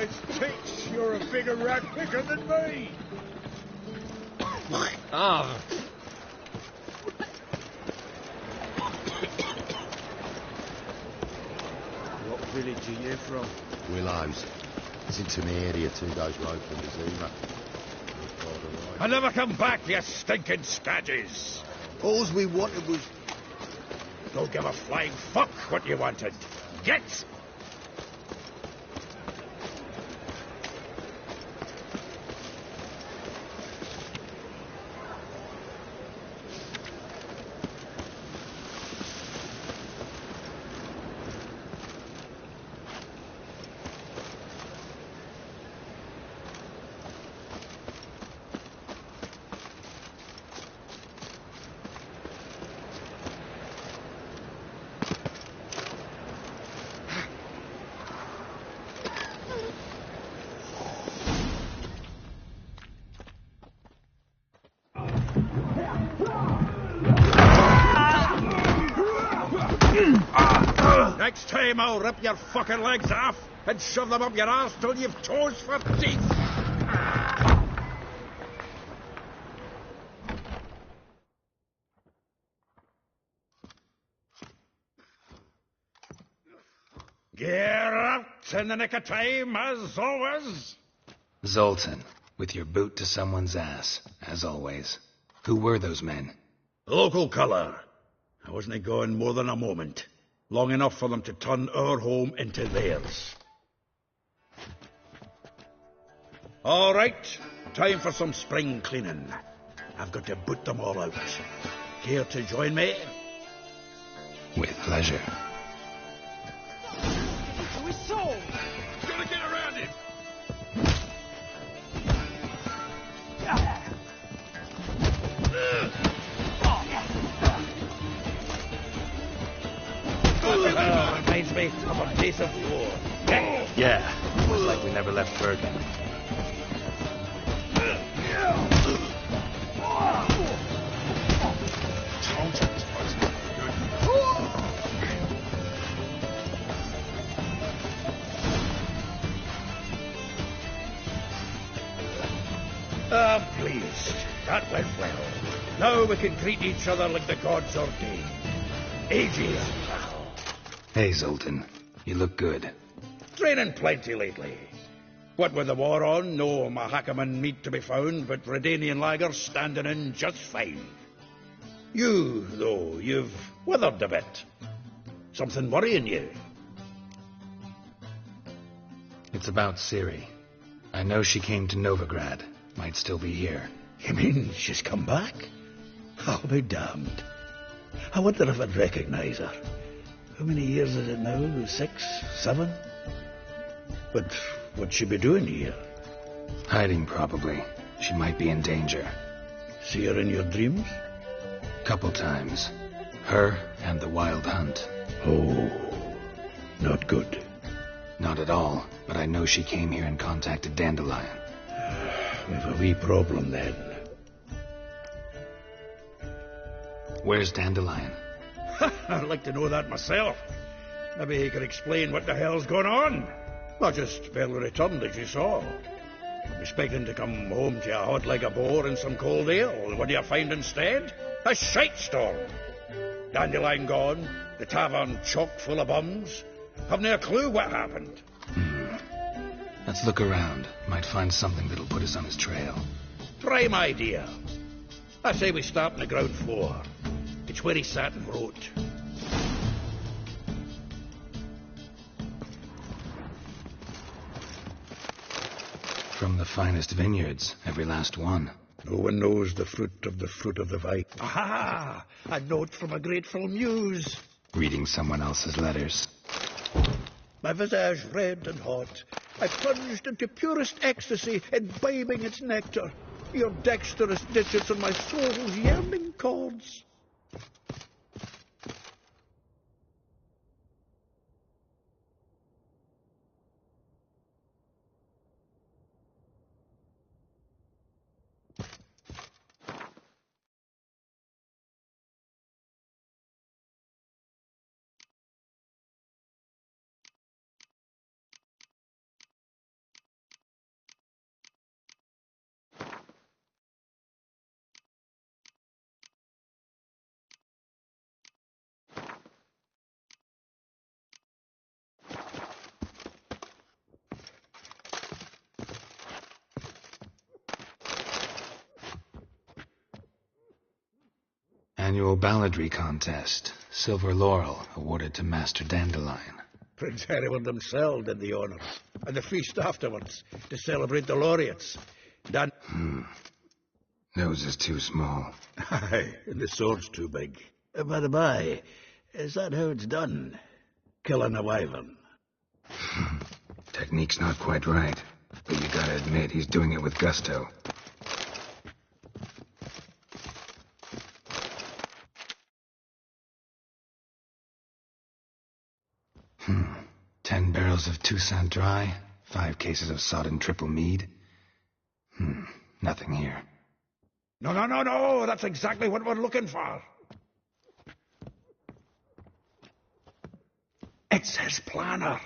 It's tits. You're a bigger rat picker than me. Ah. What village are you from? Willows. It's into my area 2 days road from the Zuma. I never come back, you stinking stagges. All we wanted was... Don't give a flying fuck what you wanted. Get! Next time I'll rip your fucking legs off and shove them up your arse till you've toes for teeth. Get out in the nick of time, as always. Zoltan, with your boot to someone's ass, as always. Who were those men? Local colour. I wasn't gone more than a moment. Long enough for them to turn our home into theirs. All right, time for some spring cleaning. I've got to boot them all out. Care to join me? With pleasure. We sold! Gotta get around him! Reminds me of a piece of war. Yeah, was like we never left Bergen. Please. That went well. Now we can greet each other like the gods ordained. Ages, pal. Hey, Zoltan. You look good. Training plenty lately. What with the war on, no Mahakaman meat to be found, but Redanian lagers standing in just fine. You, though, you've withered a bit. Something worrying you? It's about Ciri. I know she came to Novigrad. Might still be here. You mean she's come back? I'll be damned. I wonder if I'd recognize her. How many years is it now? 6, 7? But what'd she be doing here? Hiding, probably. She might be in danger. See her in your dreams? Couple times. Her and the Wild Hunt. Oh, not good. Not at all, but I know she came here and contacted Dandelion. We've a wee problem then. Where's Dandelion? I'd like to know that myself. Maybe he could explain what the hell's going on. Not just barely returned, as you saw. I'm expecting to come home to a hot leg of boar and some cold ale. What do you find instead? A shite storm. Dandelion gone, the tavern chock full of bums. Haven't a clue what happened. Let's look around. Might find something that'll put us on his trail. Prime idea. I say we start on the ground floor. It's where he sat and wrote. From the finest vineyards, every last one. No one knows the fruit of the vine. Aha! A note from a grateful muse. Reading someone else's letters. My visage red and hot, I plunged into purest ecstasy, imbibing its nectar. Your dexterous ditches on my soul's yearning chords. annual balladry contest. Silver laurel awarded to Master Dandelion. Prince Hereward himself did the honours. And the feast afterwards, to celebrate the laureates. Nose is too small. Aye, and the sword's too big. By the by, is that how it's done? Killing a wyvern? Technique's not quite right, but you gotta admit he's doing it with gusto. Hmm. 10 barrels of Toussaint Dry, 5 cases of sodden triple mead. Nothing here. No, that's exactly what we're looking for. It's his planner.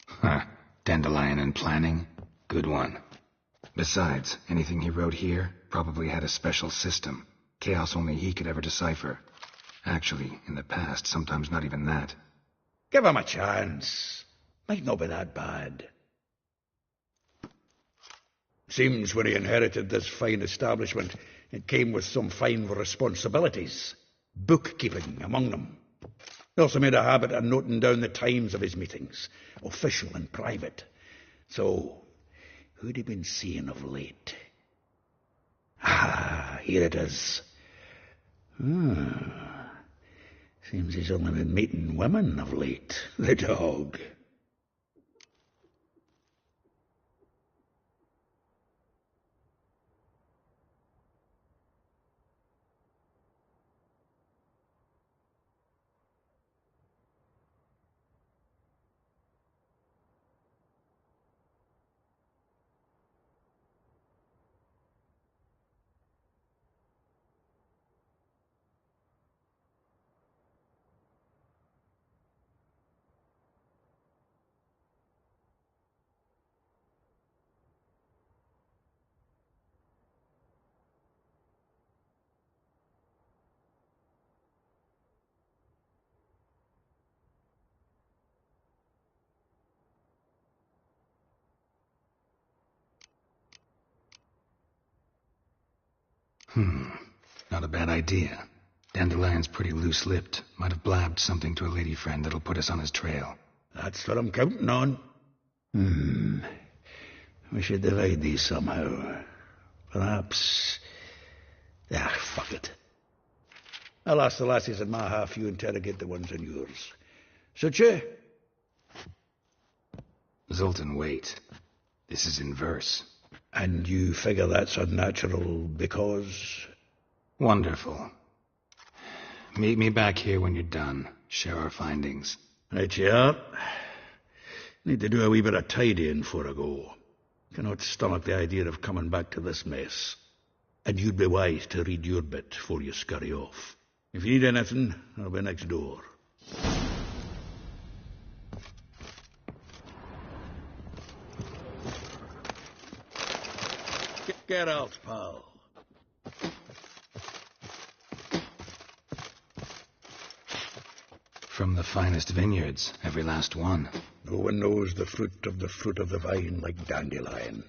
Huh. Dandelion and planning? Good one. Besides, anything he wrote here probably had a special system. Chaos only he could ever decipher. Actually, in the past, sometimes not even that. Give him a chance. Might not be that bad. Seems when he inherited this fine establishment, it came with some fine responsibilities. Bookkeeping among them. He also made a habit of noting down the times of his meetings, official and private. So, who'd he been seeing of late? Ah, here it is. Seems he's only been meeting women of late, the dog. Not a bad idea. Dandelion's pretty loose-lipped. Might have blabbed something to a lady friend that'll put us on his trail. That's what I'm counting on. We should divide these somehow. Perhaps... fuck it. I'll ask the lassies in my half, you interrogate the ones in yours. Suit you? Zoltan, wait. This is in verse. And you figure that's unnatural because... Wonderful. Meet me back here when you're done. Share our findings. Right you are. Need to do a wee bit of tidying before I go. Cannot stomach the idea of coming back to this mess. And you'd be wise to read your bit before you scurry off. If you need anything, I'll be next door. Get out, pal. From the finest vineyards, every last one. No one knows the fruit of the vine like Dandelion.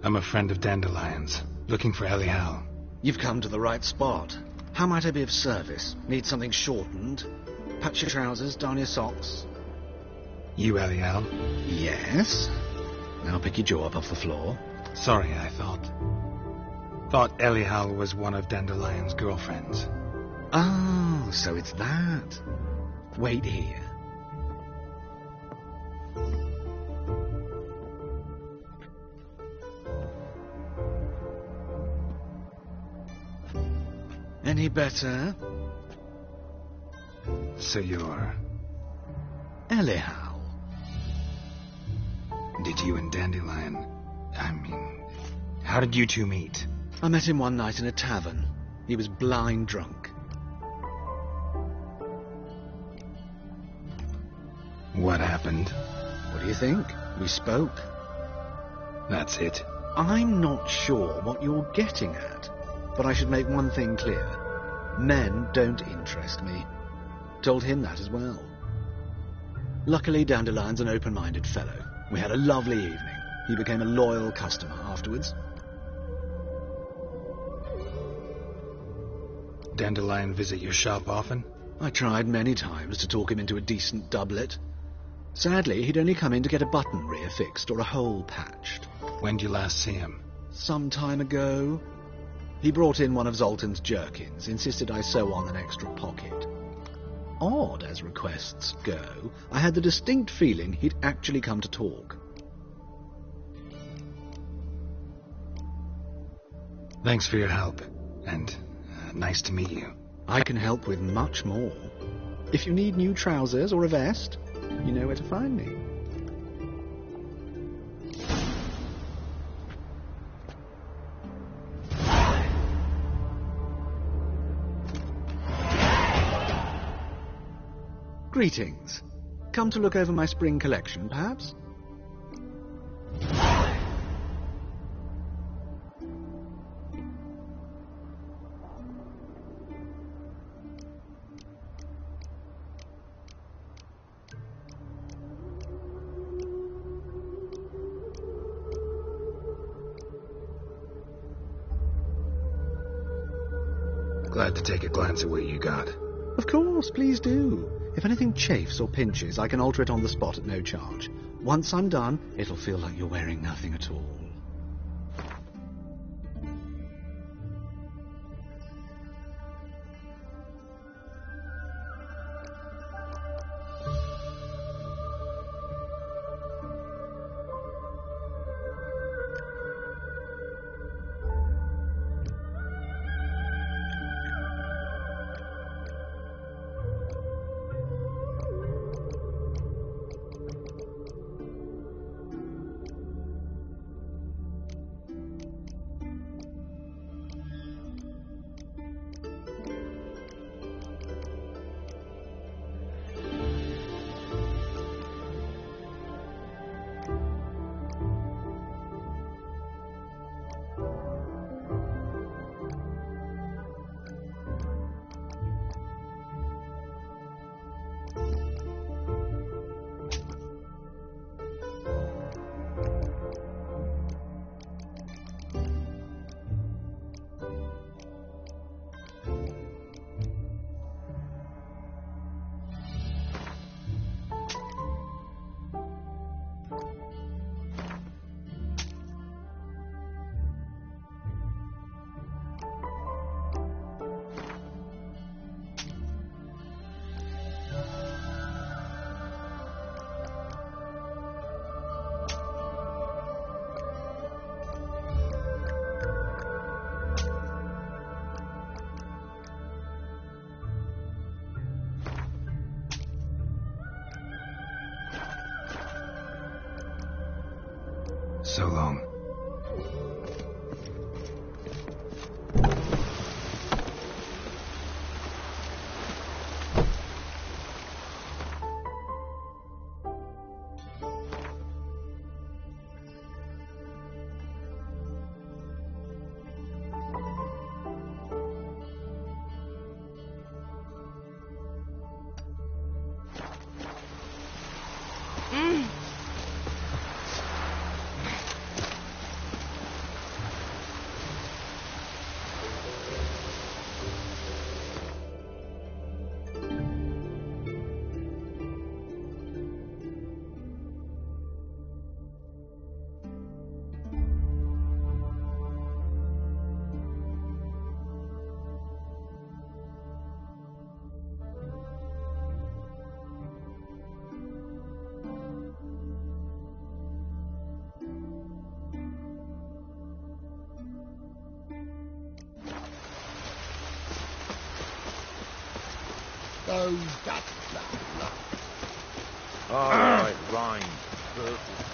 I'm a friend of Dandelion's, looking for Ellie Hal. You've come to the right spot. How might I be of service? Need something shortened? Patch your trousers, darn your socks? You Ellie Hal? Yes. Now pick your jaw up off the floor. Sorry, I thought Ellie Hal was one of Dandelion's girlfriends. Oh, so it's that. Wait here. Any better? So you're... Ellie Hal. Did you and Dandelion... how did you two meet? I met him one night in a tavern. He was blind drunk. What happened? What do you think? We spoke. That's it. I'm not sure what you're getting at, but I should make one thing clear. Men don't interest me. Told him that as well. Luckily, Dandelion's an open-minded fellow. We had a lovely evening. He became a loyal customer afterwards. Dandelion visit your shop often? I tried many times to talk him into a decent doublet. Sadly, he'd only come in to get a button reaffixed or a hole patched. When'd you last see him? Some time ago. He brought in one of Zoltan's jerkins, insisted I sew on an extra pocket. Odd as requests go, I had the distinct feeling he'd actually come to talk. Thanks for your help, and nice to meet you. I can help with much more. If you need new trousers or a vest, you know where to find me. Greetings. Come to look over my spring collection, perhaps? Glad to take a glance at what you got. Of course, please do. If anything chafes or pinches, I can alter it on the spot at no charge. Once I'm done, it'll feel like you're wearing nothing at all. So long. Those ducks, oh, it rained. Perfect.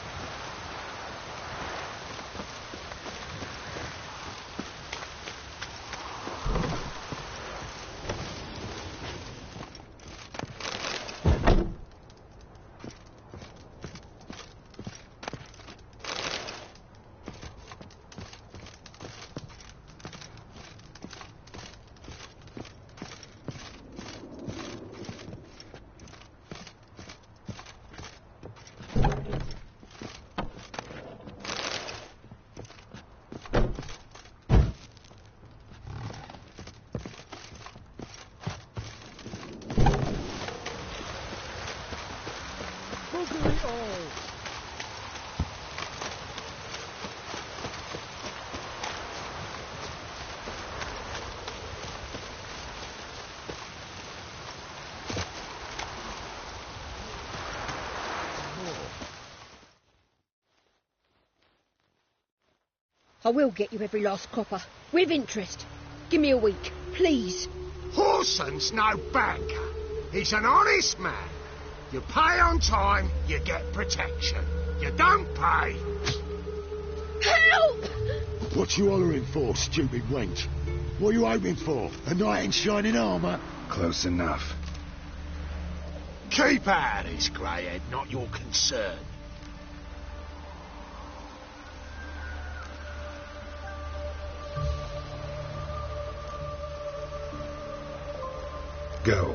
I will get you every last copper, with interest. Give me a week, please. Horson's no banker. He's an honest man. You pay on time, you get protection. You don't pay... Help! What you hollering for, stupid wench? What are you hoping for? A knight in shining armour? Close enough. Keep out of this, greyhead, not your concern. Go.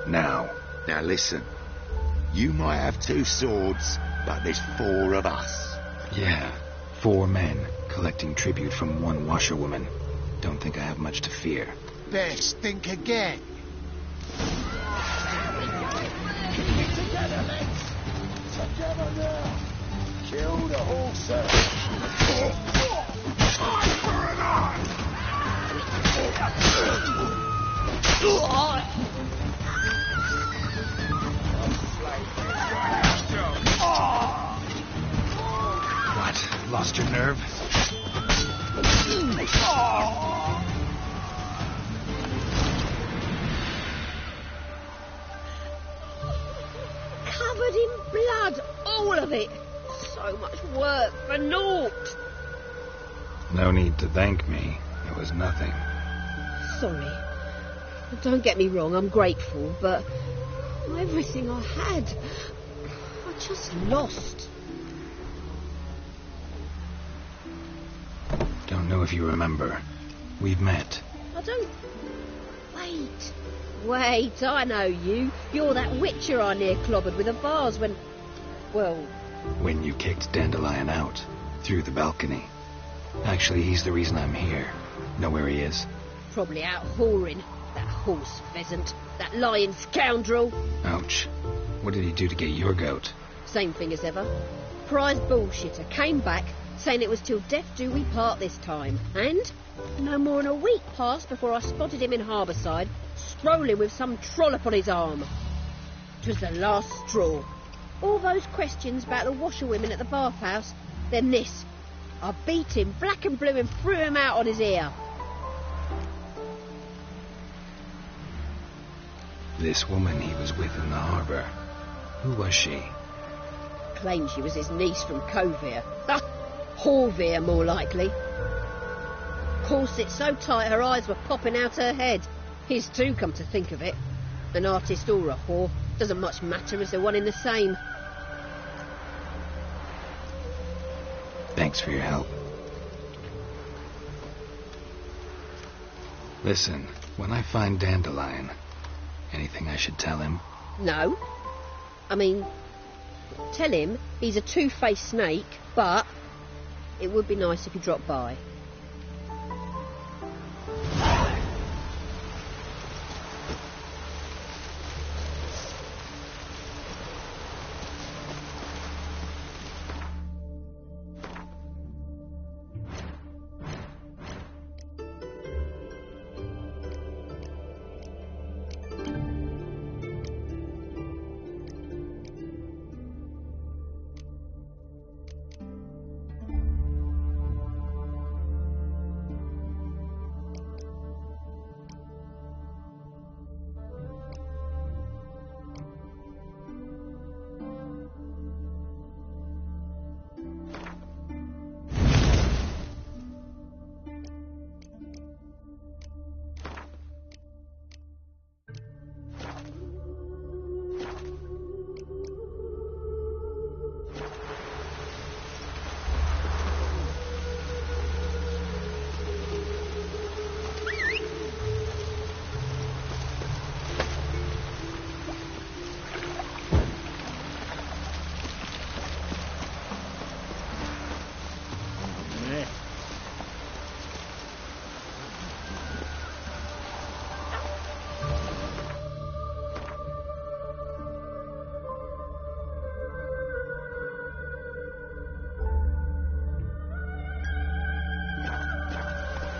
Now. Now listen. You might have 2 swords, but there's 4 of us. Yeah. 4 men collecting tribute from 1 washerwoman. Don't think I have much to fear. Best think again. Together, lads! Together now! Kill the horses! Eye for an eye! What? Lost your nerve? Covered in blood, all of it. So much work for naught. No need to thank me. It was nothing. Sorry. Don't get me wrong, I'm grateful, but everything I had, I just lost. Don't know if you remember. We've met. I don't... Wait, I know you. You're that witcher I near clobbered with a vase when... Well... When you kicked Dandelion out. Through the balcony. Actually, he's the reason I'm here. Know where he is? Probably out whoring. That horse pheasant. That lying scoundrel. Ouch. What did he do to get your goat? Same thing as ever. Prize bullshitter came back, saying it was till death do we part this time. And no more than a week passed before I spotted him in Harbourside, strolling with some trollop on his arm. 'Twas the last straw. All those questions about the washerwomen at the bathhouse, then this. I beat him black and blue and threw him out on his ear. This woman he was with in the harbour. Who was she? Claimed she was his niece from Covere. Horvir, more likely. Corset so tight her eyes were popping out her head. His too, come to think of it. An artist or a whore, doesn't much matter as they're one in the same. Thanks for your help. Listen, when I find Dandelion, anything I should tell him? No. I mean, tell him he's a two-faced snake, but it would be nice if he dropped by.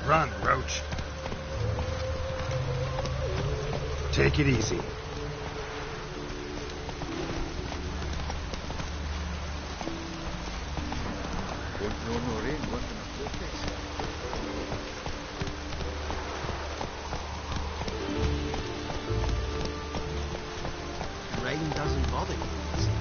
Run, Roach. Take it easy. Rain doesn't bother you, it seems.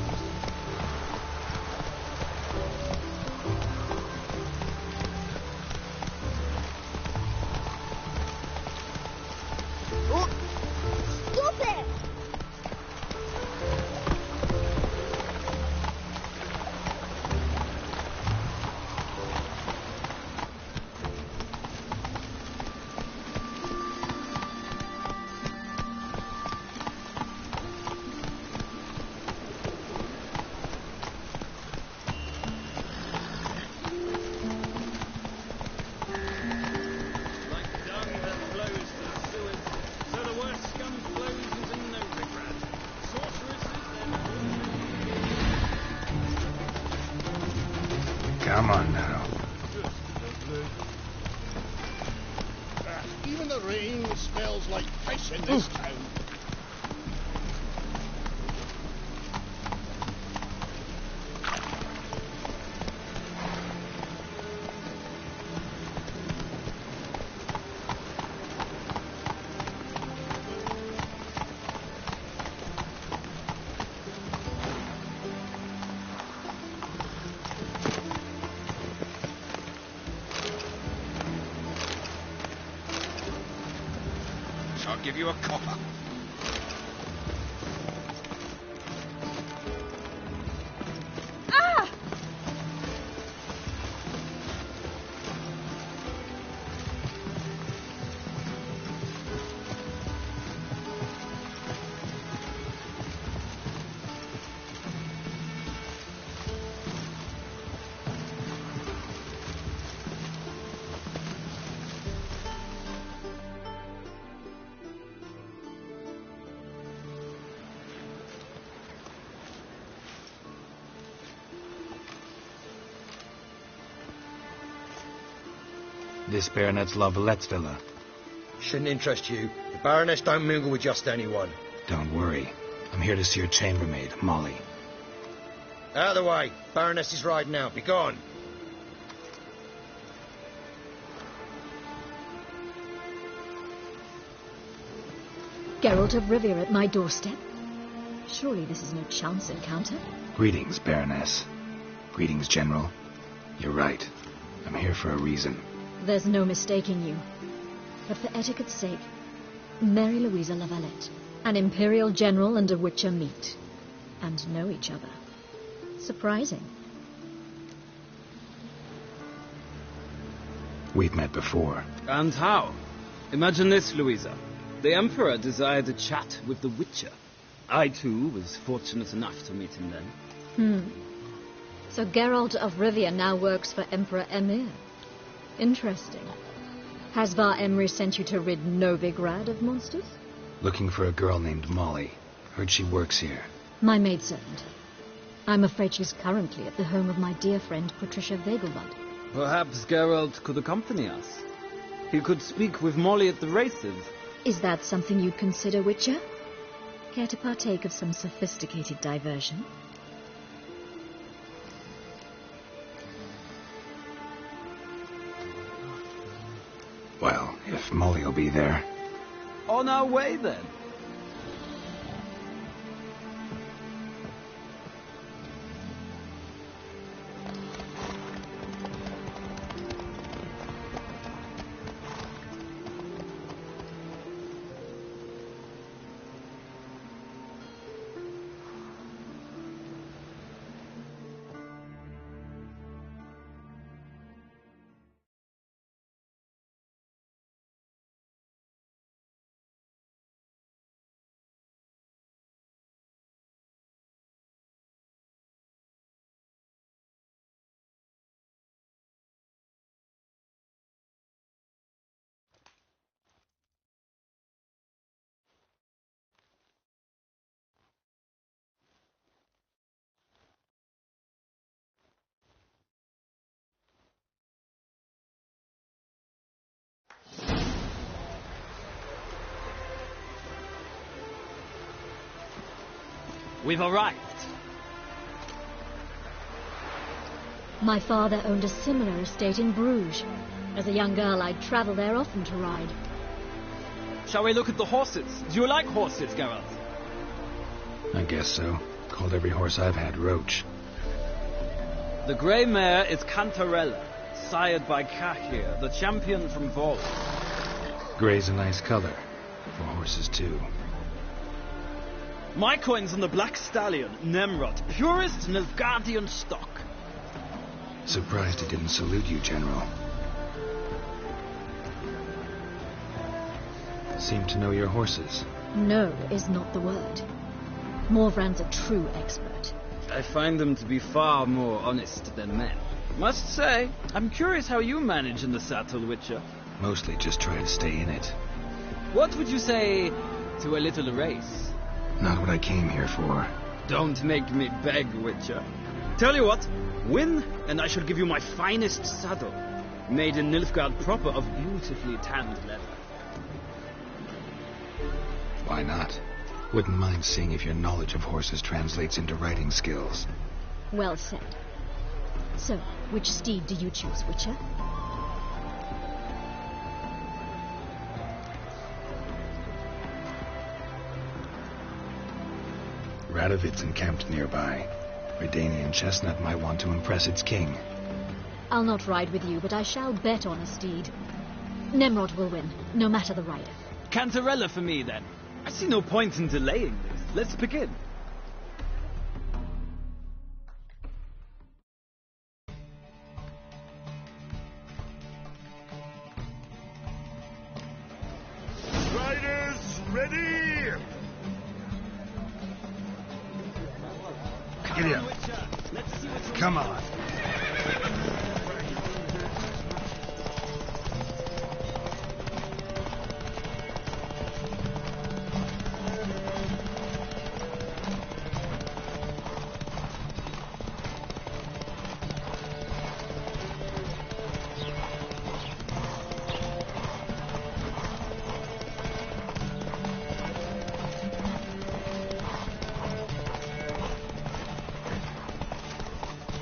Stop it! Come on now. Even the rain smells like fish in this town. I'll give you a copper. Ah! This Baronet's La Vallette's villa. Shouldn't interest you. The Baroness don't mingle with just anyone. Don't worry. I'm here to see your chambermaid, Molly. Out of the way. Baroness is riding out. Be gone. Geralt of Rivia at my doorstep? Surely this is no chance encounter. Greetings, Baroness. Greetings, General. You're right. I'm here for a reason. There's no mistaking you. But for etiquette's sake, Mary Louisa Lavalette, an Imperial General and a Witcher meet. And know each other. Surprising. We've met before. And how? Imagine this, Louisa. The Emperor desired a chat with the Witcher. I, too, was fortunate enough to meet him then. So Geralt of Rivia now works for Emperor Emir. Interesting. Has Var Emry sent you to rid Novigrad of monsters? Looking for a girl named Molly. Heard she works here. My maidservant. I'm afraid she's currently at the home of my dear friend Patricia Vegelbud. Perhaps Geralt could accompany us. He could speak with Molly at the races. Is that something you'd consider, Witcher? Care to partake of some sophisticated diversion? Well, if Molly'll be there. On our way, then. We've arrived. My father owned a similar estate in Bruges. As a young girl, I'd travel there often to ride. Shall we look at the horses? Do you like horses, Geralt? I guess so. Called every horse I've had Roach. The grey mare is Cantarella, sired by Cahir, the champion from Vol. Gray's a nice color. For horses, too. My coin's on the Black Stallion, Nemrod, purest Nilfgaardian stock. Surprised he didn't salute you, General. Seem to know your horses. No is not the word. Morvran's a true expert. I find them to be far more honest than men. Must say, I'm curious how you manage in the saddle, Witcher. Mostly just try to stay in it. What would you say to a little race? Not what I came here for. Don't make me beg, Witcher. Tell you what, win, and I shall give you my finest saddle. Made in Nilfgaard proper of beautifully tanned leather. Why not? Wouldn't mind seeing if your knowledge of horses translates into riding skills. Well said. So, which steed do you choose, Witcher? Radovid's encamped nearby. Redanian chestnut might want to impress its king. I'll not ride with you, but I shall bet on a steed. Nemrod will win, no matter the rider. Cantarella for me, then. I see no point in delaying this. Let's begin. Riders, ready! Get in. Come on.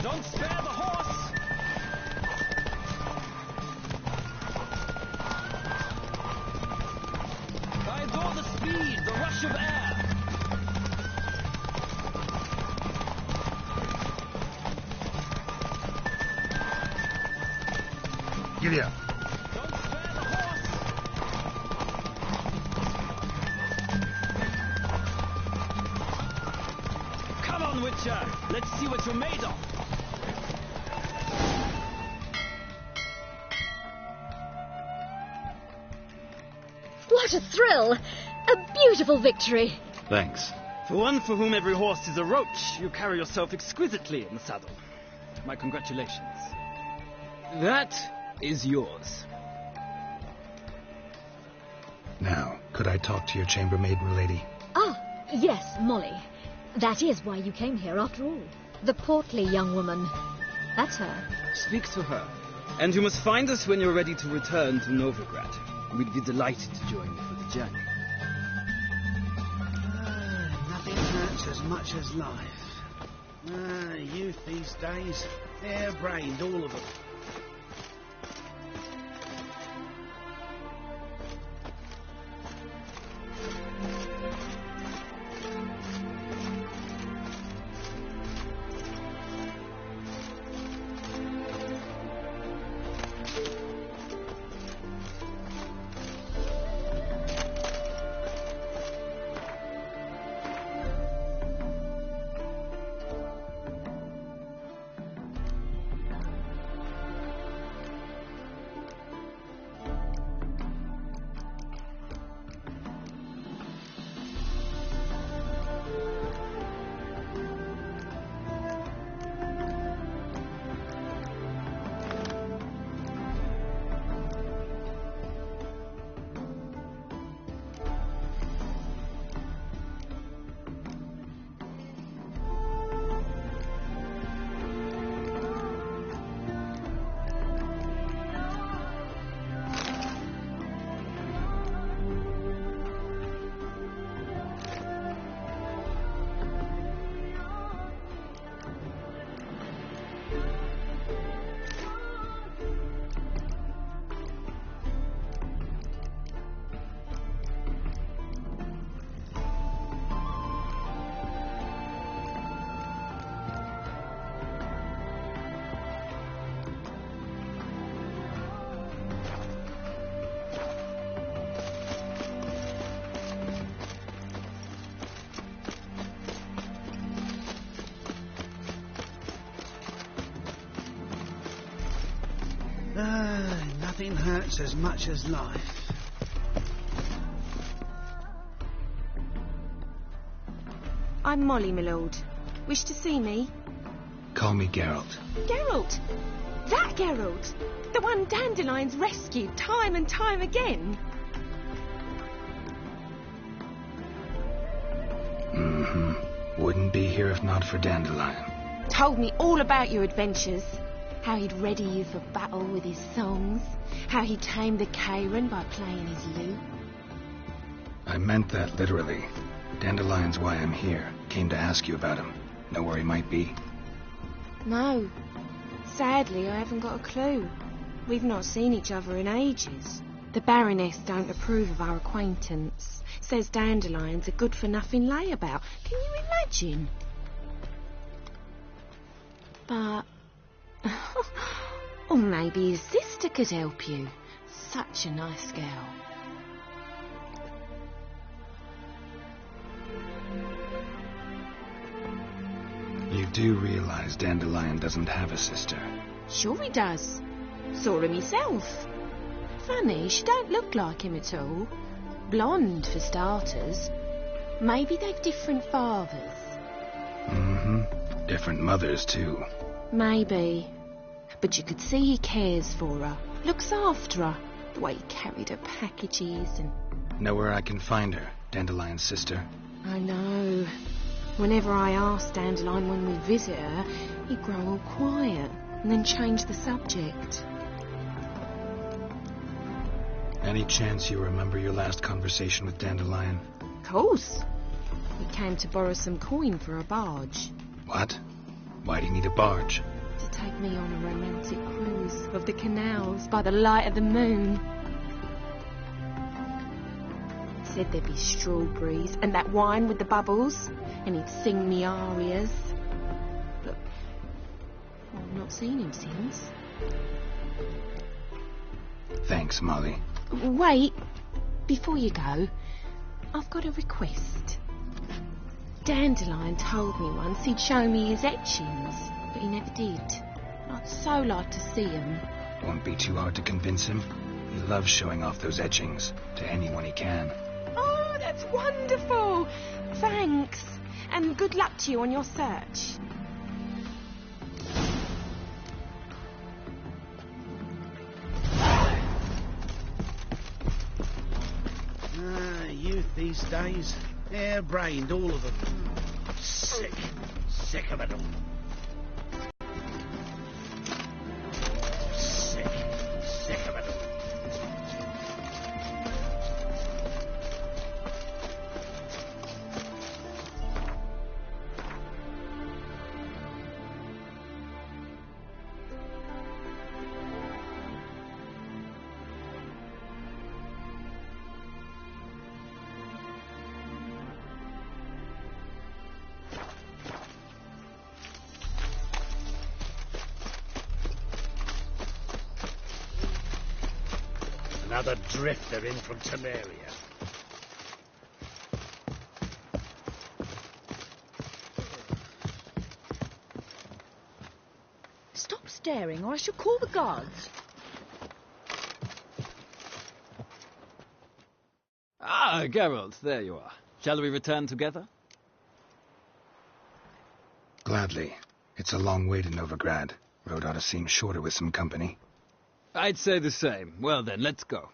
Don't stay! Giddy up. Come on, Witcher! Let's see what you're made of! What a thrill! A beautiful victory! Thanks. For one for whom every horse is a roach, you carry yourself exquisitely in the saddle. My congratulations. That is yours. Now, could I talk to your chambermaid, milady? Ah, yes, Molly. That is why you came here after all. The portly young woman. That's her. Speak to her. And you must find us when you're ready to return to Novigrad. We'd be delighted to join you for the journey. Nothing hurts as much as life. Youth these days, hair-brained, all of them. Nothing hurts as much as life. I'm Molly, my lord. Wish to see me? Call me Geralt. Geralt! That Geralt! The one Dandelion's rescued time and time again. Wouldn't be here if not for Dandelion. Told me all about your adventures. How he'd ready you for battle with his songs. How he tamed the Karen by playing his lute. I meant that literally. Dandelion's why I'm here. Came to ask you about him. Know where he might be? No. Sadly, I haven't got a clue. We've not seen each other in ages. The Baroness don't approve of our acquaintance. Says Dandelion's a good-for-nothing layabout. Can you imagine? But... or maybe his sister could help you. Such a nice girl. You do realize Dandelion doesn't have a sister? Sure he does. Saw him myself. Funny, she don't look like him at all. Blonde, for starters. Maybe they've different fathers. Different mothers, too. Maybe. But you could see he cares for her. Looks after her. The way he carried her packages and... Know where I can find her, Dandelion's sister? I know. Whenever I ask Dandelion when we visit her, he'd grow all quiet and then change the subject. Any chance you remember your last conversation with Dandelion? Of course. He came to borrow some coin for a barge. What? Why do you need a barge? To take me on a romantic cruise of the canals by the light of the moon. Said there'd be strawberries and that wine with the bubbles, and he'd sing me arias. But I've not seen him since. Thanks, Molly. Wait, before you go, I've got a request. Dandelion told me once he'd show me his etchings, but he never did. I'd so like to see them. Won't be too hard to convince him. He loves showing off those etchings to anyone he can. Oh, that's wonderful! Thanks, and good luck to you on your search. Youth these days. Hair-brained, all of them. Sick. Sick of it all. Sick. Sick of it all. Another drifter in from Temeria. Stop staring or I shall call the guards. Ah, Geralt, there you are. Shall we return together? Gladly. It's a long way to Novigrad. Road ought to seem shorter with some company. I'd say the same. Well then, let's go.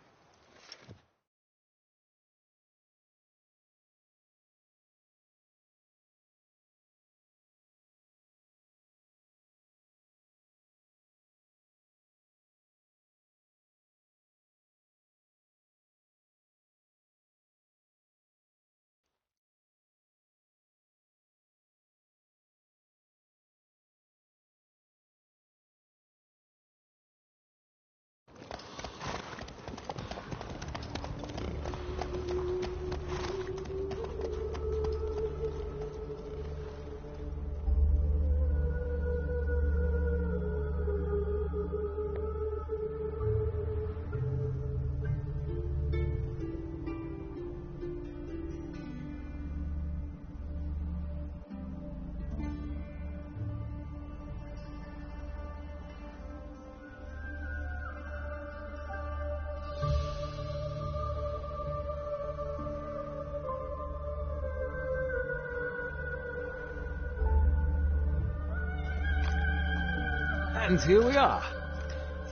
And here we are.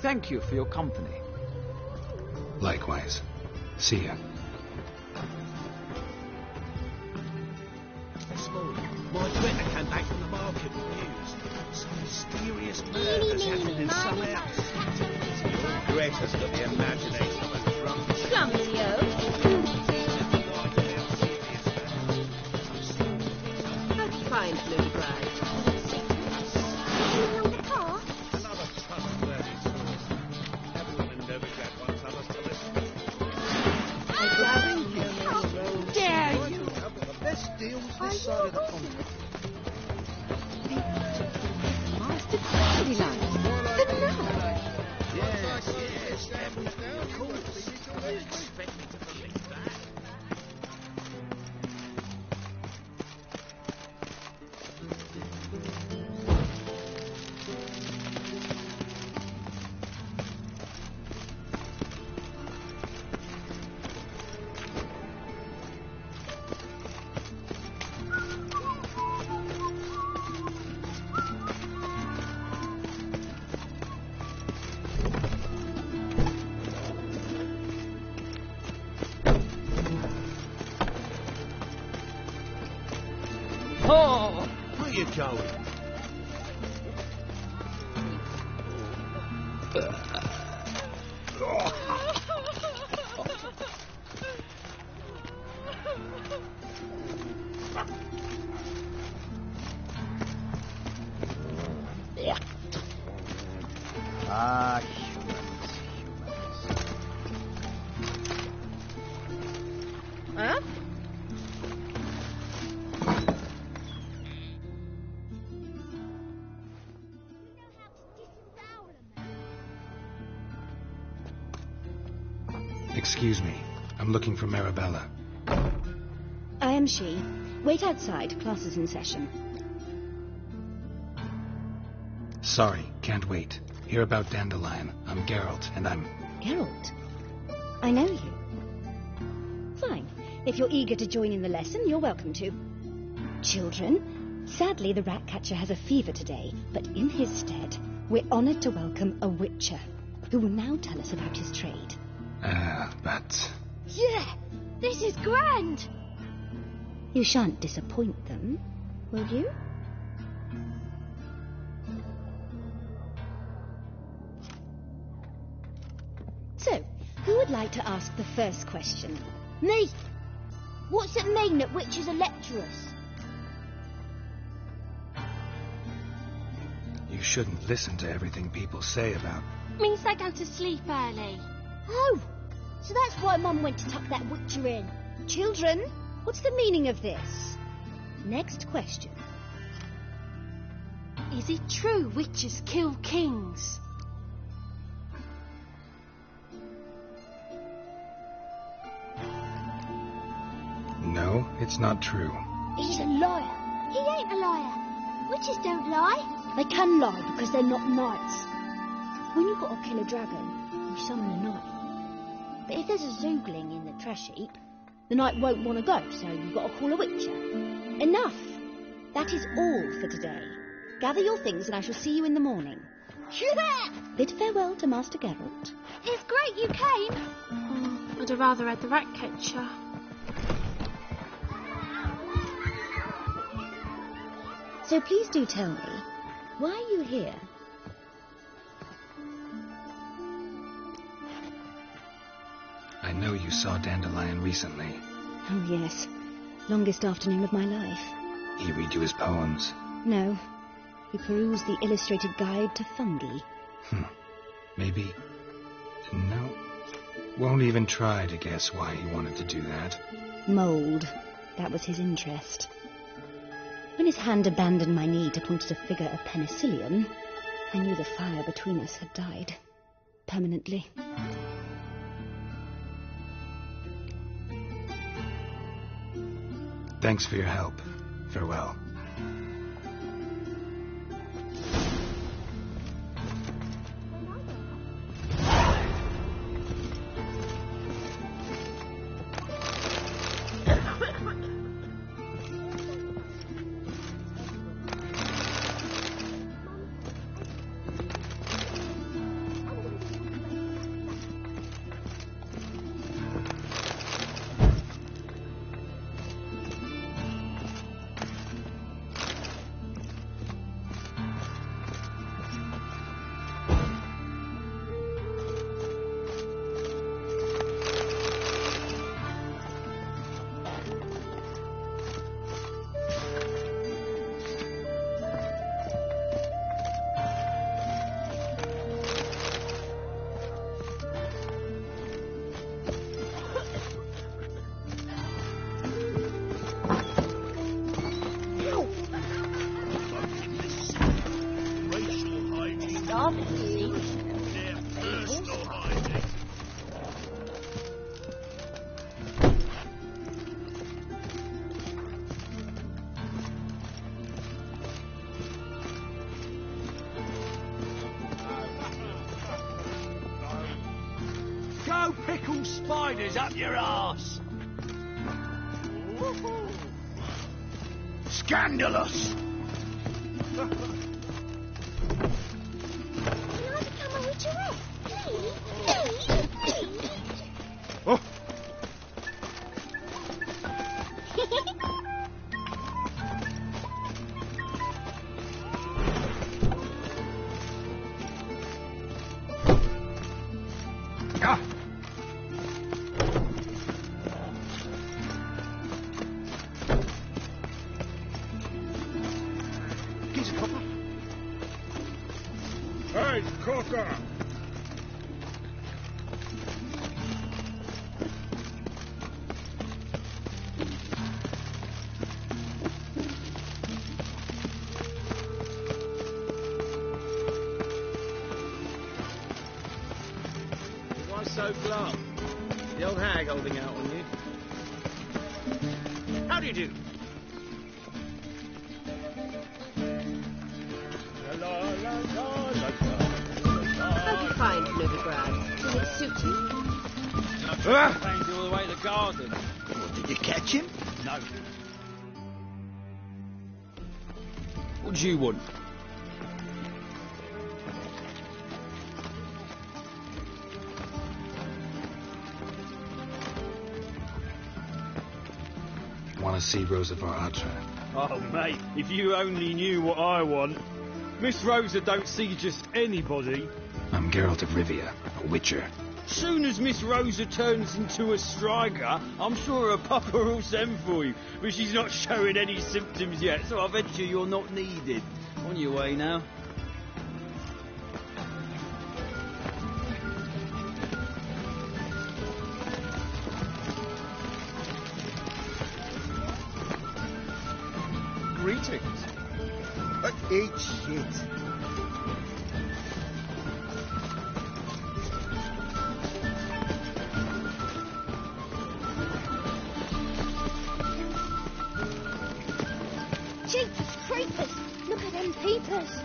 Thank you for your company. Likewise. See ya. This morning, my Twitter came back from the market with news. Some mysterious murders happened in some house. Greta's got the imagination of a drunk. Clumsy That's fine, Blue Bride. Another trustworthy source. Everyone in Novigrad wants others to listen. How dare you! The best deals this side of the pond. Master Dandelion. Yes, of course. I expect me to believe that. Oh! Where you going? Ah, humans. Huh? Excuse me. I'm looking for Marabella. I am she. Wait outside. Class is in session. Sorry, can't wait. Hear about Dandelion. I'm Geralt, and I'm... Geralt? I know you. Fine. If you're eager to join in the lesson, you're welcome to. Children, sadly the Ratcatcher has a fever today, but in his stead, we're honoured to welcome a Witcher, who will now tell us about his trade. But... Yeah! This is grand! You shan't disappoint them, will you? So, who would like to ask the first question? Me! What's it mean that witches are lecturers? You shouldn't listen to everything people say about... Means they go to sleep early. Oh! So that's why Mum went to tuck that witcher in. Children, what's the meaning of this? Next question. Is it true witches kill kings? No, it's not true. He's a liar. He ain't a liar. Witches don't lie. They can lie because they're not knights. When you've got to kill a dragon, you summon a knight. But if there's a zoogling in the trash heap, the knight won't want to go, so you've got to call a witcher. Enough! That is all for today. Gather your things and I shall see you in the morning. Yeah! Bid farewell to Master Geralt. It's great you came. Oh, I'd have rather had the Ratcatcher. So please do tell me, why are you here? I know you saw Dandelion recently. Oh yes, longest afternoon of my life. He read you his poems? No, he perused the illustrated guide to fungi. Maybe... No. Won't even try to guess why he wanted to do that. Mould. That was his interest. When his hand abandoned my knee to point at a figure of penicillium, I knew the fire between us had died. Permanently. Thanks for your help. Farewell. Go pickle spiders up your arse! Scandalous! Oh. Hey, Coca! Why so glum? The old hag holding out on you. How do you do? How'd you find Novigrad? Does it suit you? Painted all the way to the garden. What, did you catch him? No. What do you want? Want to see Rosa Atra? Oh, mate, if you only knew what I want. Miss Rosa don't see just anybody. I'm Geralt of Rivia, a witcher. Soon as Miss Rosa turns into a striker, I'm sure her papa will send for you. But she's not showing any symptoms yet, so I venture you're not needed. On your way now. Greetings. Eat shit. Jeepers creepers! Look at them peepers!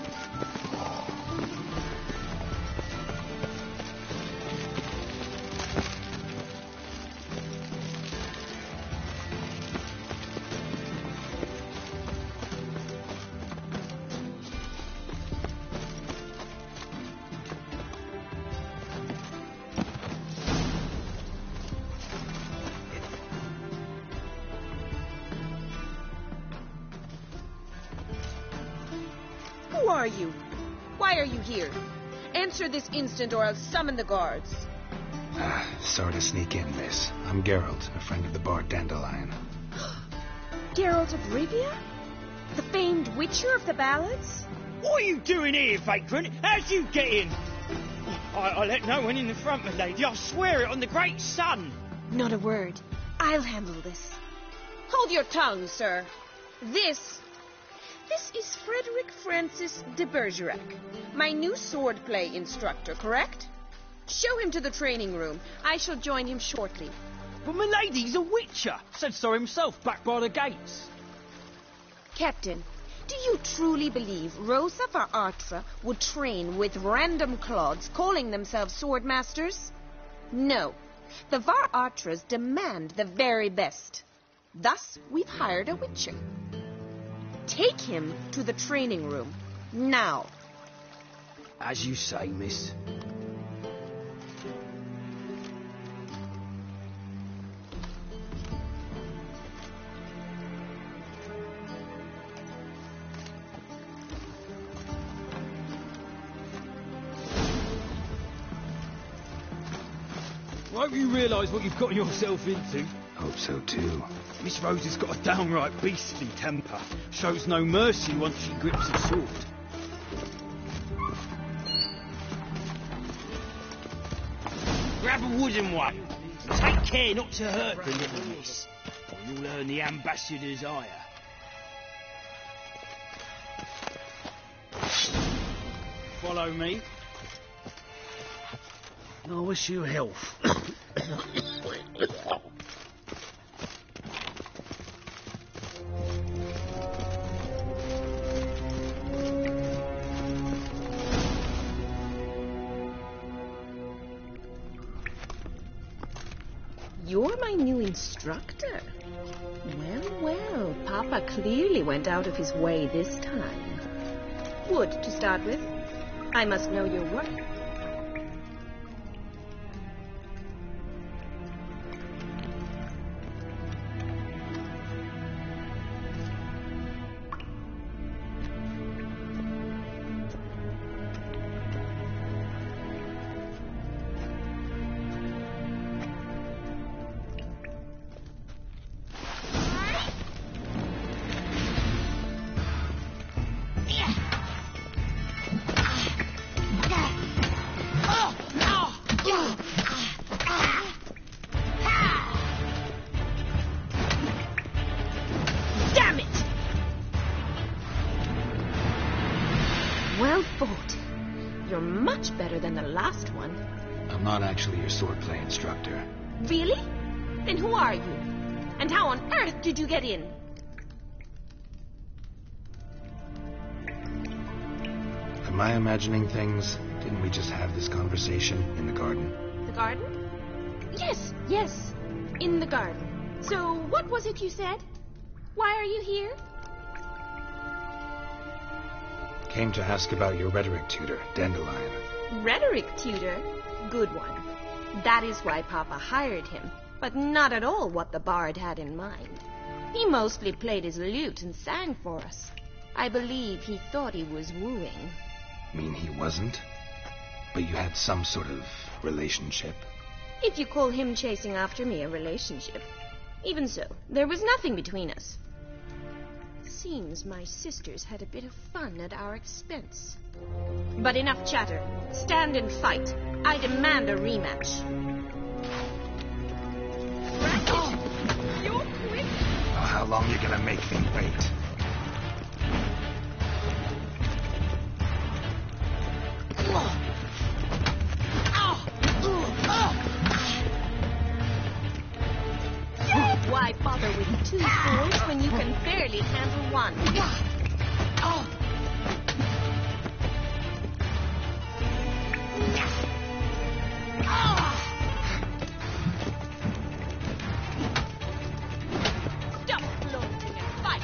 Who are you? Why are you here? Answer this instant or I'll summon the guards. Sorry to sneak in, miss. I'm Geralt, a friend of the bard Dandelion. Geralt of Rivia? The famed witcher of the ballads? What are you doing here, vagrant? How'd you get in? I let no one in the front, my lady. I swear it on the great sun. Not a word. I'll handle this. Hold your tongue, sir. This is Frederick Francis de Bergerac, my new swordplay instructor, correct? Show him to the training room. I shall join him shortly. But my lady's a witcher. Said so himself back by the gates. Captain, do you truly believe Rosa Atra would train with random clods calling themselves sword masters? No. The Atras demand the very best. Thus, we've hired a witcher. Take him to the training room, now. As you say, miss. Won't you realise what you've got yourself into? Hope so, too. Miss Rose has got a downright beastly temper. Shows no mercy once she grips a sword. Grab a wooden one. Take care not to hurt the little miss, or you'll earn the ambassador's ire. Follow me. I wish you health. You're my new instructor. Well, Papa clearly went out of his way this time. Wood, to start with. I must know your work. Well fought. You're much better than the last one. I'm not actually your swordplay instructor. Really? Then who are you? And how on earth did you get in? Am I imagining things? Didn't we just have this conversation in the garden? The garden? Yes. In the garden. So, what was it you said? Why are you here? Came to ask about your rhetoric tutor, Dandelion. Rhetoric tutor? Good one. That is why Papa hired him, but not at all what the bard had in mind. He mostly played his lute and sang for us. I believe he thought he was wooing. Mean he wasn't? But you had some sort of relationship? If you call him chasing after me a relationship. Even so, there was nothing between us. Seems my sisters had a bit of fun at our expense. But enough chatter. Stand and fight. I demand a rematch. Racket! You're quick! Oh, how long you gonna make me wait? Why bother with two swords when you can barely handle one? Stop floating and fight!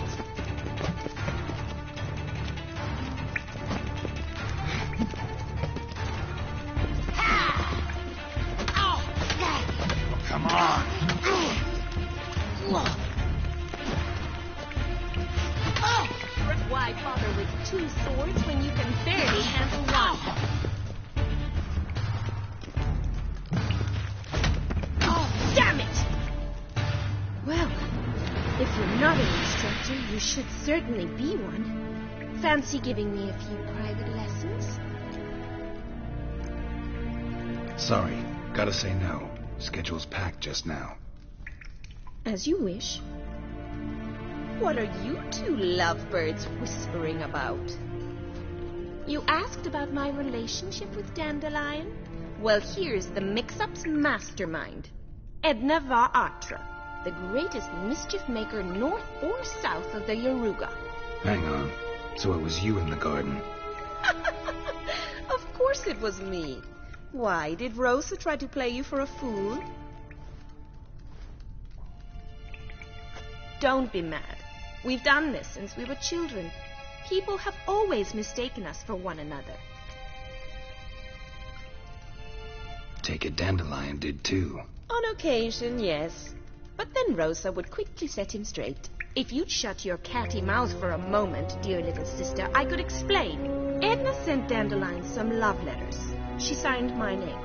Come on! Why bother with two swords when you can barely handle one? Oh, damn it! Well, if you're not an instructor, you should certainly be one. Fancy giving me a few private lessons? Sorry, gotta say no. Schedule's packed just now. As you wish. What are you two lovebirds whispering about? You asked about my relationship with Dandelion? Well, here's the mix-up's mastermind. Edna Va Atra, the greatest mischief maker north or south of the Yaruga. Hang on. So it was you in the garden? Of course it was me. Why, did Rosa try to play you for a fool? Don't be mad. We've done this since we were children. People have always mistaken us for one another. Take it Dandelion did too. On occasion, yes. But then Rosa would quickly set him straight. If you'd shut your catty mouth for a moment, dear little sister, I could explain. Edna sent Dandelion some love letters. She signed my name.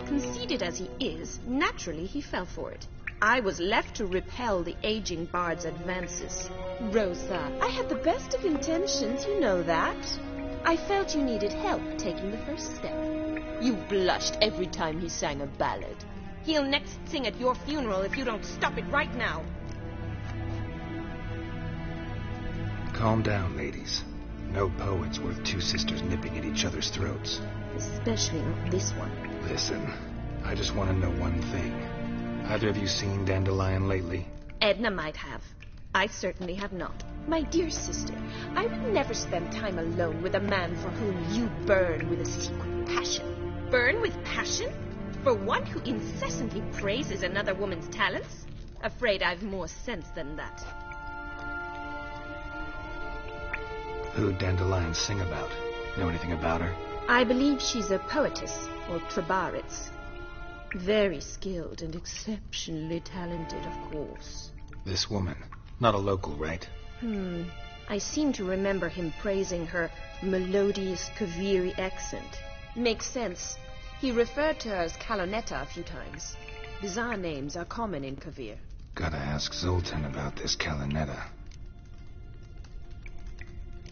Conceited as he is, naturally he fell for it. I was left to repel the aging bard's advances. Rosa, I had the best of intentions, you know that. I felt you needed help taking the first step. You blushed every time he sang a ballad. He'll next sing at your funeral if you don't stop it right now. Calm down, ladies. No poet's worth two sisters nipping at each other's throats. Especially not this one. Listen, I just want to know one thing. Either of you seen Dandelion lately? Edna might have. I certainly have not. My dear sister, I would never spend time alone with a man for whom you burn with a secret passion. Burn with passion? For one who incessantly praises another woman's talents? Afraid I've more sense than that. Who'd Dandelion sing about? Know anything about her? I believe she's a poetess, or trabaritz. Very skilled and exceptionally talented, of course. This woman. Not a local, right? I seem to remember him praising her melodious Kaviri accent. Makes sense. He referred to her as Kalonetta a few times. Bizarre names are common in Kavir. Gotta ask Zoltan about this Kalonetta.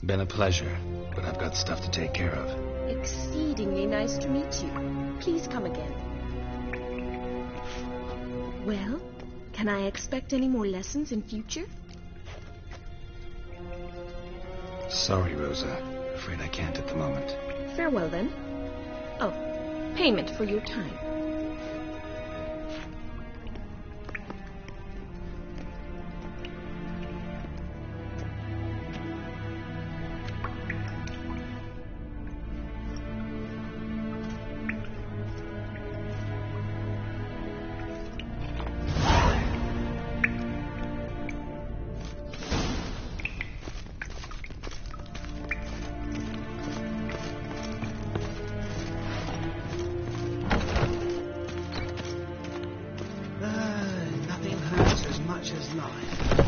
Been a pleasure, but I've got stuff to take care of. Exceedingly nice to meet you. Please come again. Well, can I expect any more lessons in future? Sorry, Rosa. Afraid I can't at the moment. Farewell, then. Oh, payment for your time. life.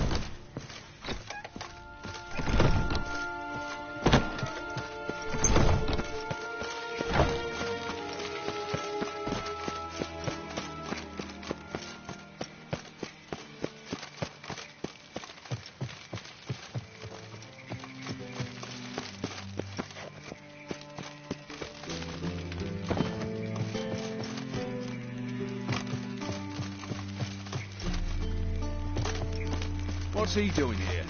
What's he doing here?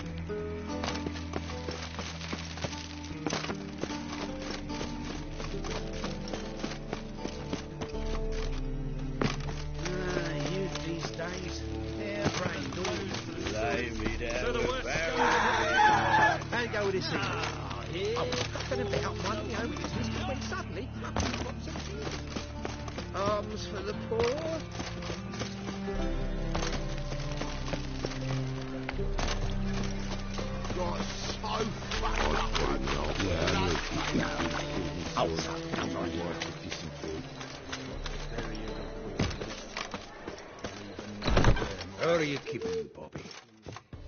Youth these days, hair-brained all. Lay me down. So the with worst barrel. How you go with this thing? I was fucking about one, with his whiskers when suddenly, arms for the poor. Got so fucked up right now. How are you keeping, Bobby?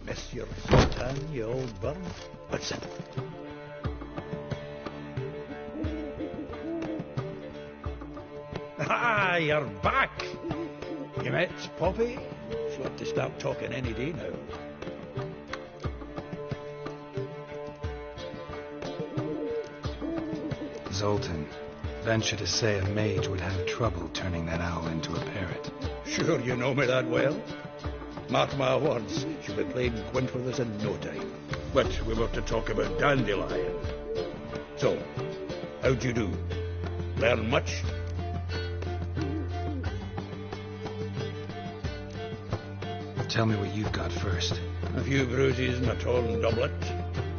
Miss your suntan, you old burn? What's it? Ah, you're back! You met Poppy? She'll have to start talking any day now. Zoltan, venture to say a mage would have trouble turning that owl into a parrot. Sure you know me that well? Mark my words, she'll be playing quint with us in no time. But we were to talk about Dandelion. So, how'd you do? Learn much? Tell me what you've got first. A few bruises and a torn doublet.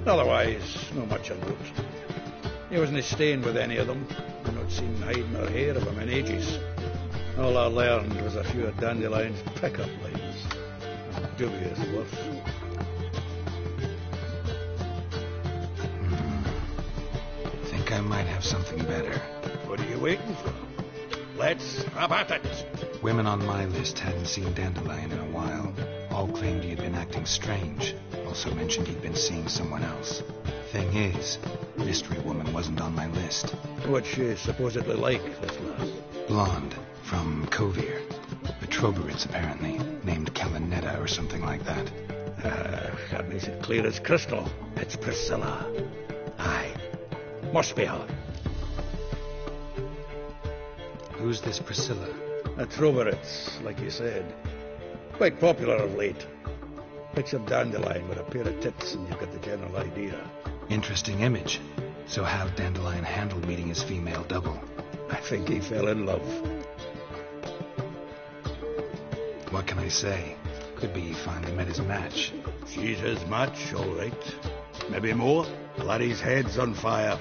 Otherwise, not much of note. He wasn't staying with any of them. I've not seen hide nor hair of him in ages. All I learned was a few of Dandelion's pick-up lines. Dubious worth. Think I might have something better. What are you waiting for? Let's have at it. Women on my list hadn't seen Dandelion in a while. All claimed he had been acting strange. Also mentioned he'd been seeing someone else. Thing is, Mystery Woman wasn't on my list. What's she supposedly like, this lass? Blonde, from Kovir. The Troberits, apparently. Named Kalinetta or something like that. That makes it clear as crystal. It's Priscilla. Aye. Must be her. Who's this Priscilla? A Troberits, like you said. Quite popular of late. Picture Dandelion with a pair of tits and you've got the general idea. Interesting image. So how'd Dandelion handle meeting his female double? I think he fell in love. What can I say? Could be he finally met his match. She's his match, all right. Maybe more. Laddie's head's on fire.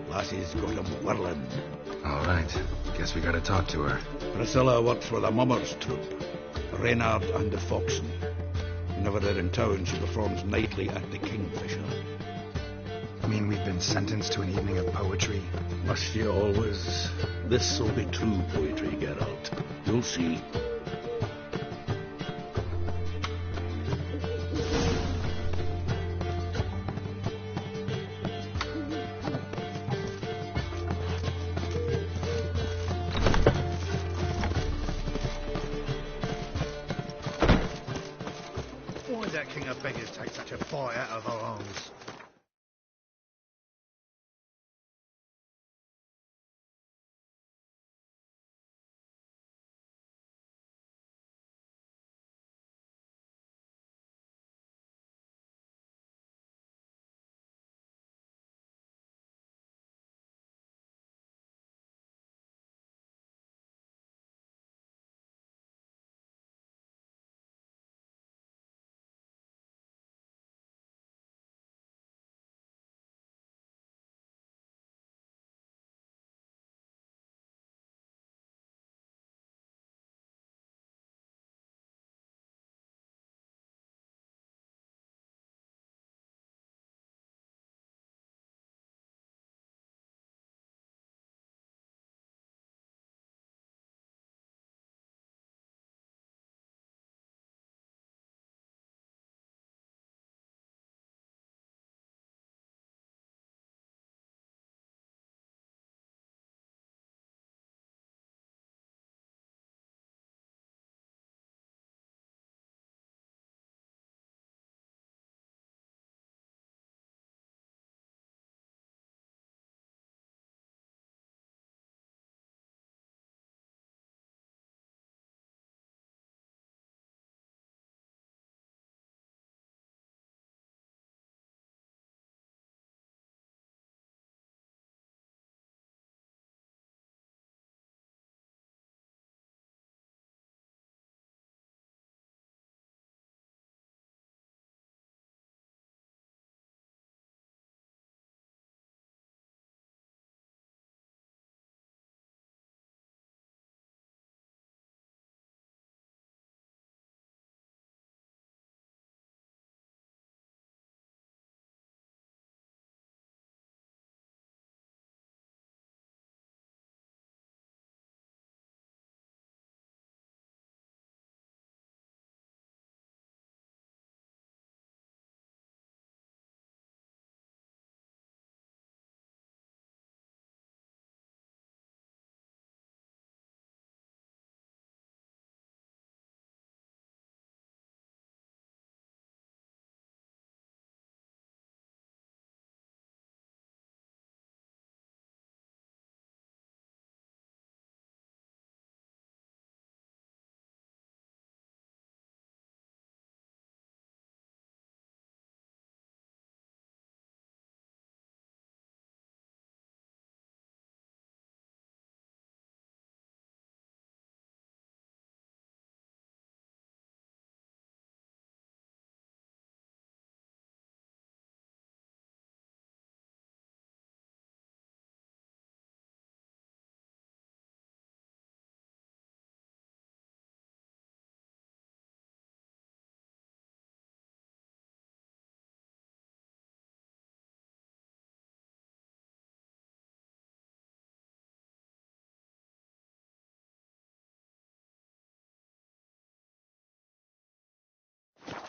Lassie's got him whirling. All right. Guess we gotta talk to her. Priscilla works with a mummers troupe. Reynard and the Foxen. Whenever they're in town, she performs nightly at the Kingfisher. Mean we've been sentenced to an evening of poetry? Must you always? This'll be true poetry, Geralt. You'll see. Why does that king of beggars take such a bite out of our arms?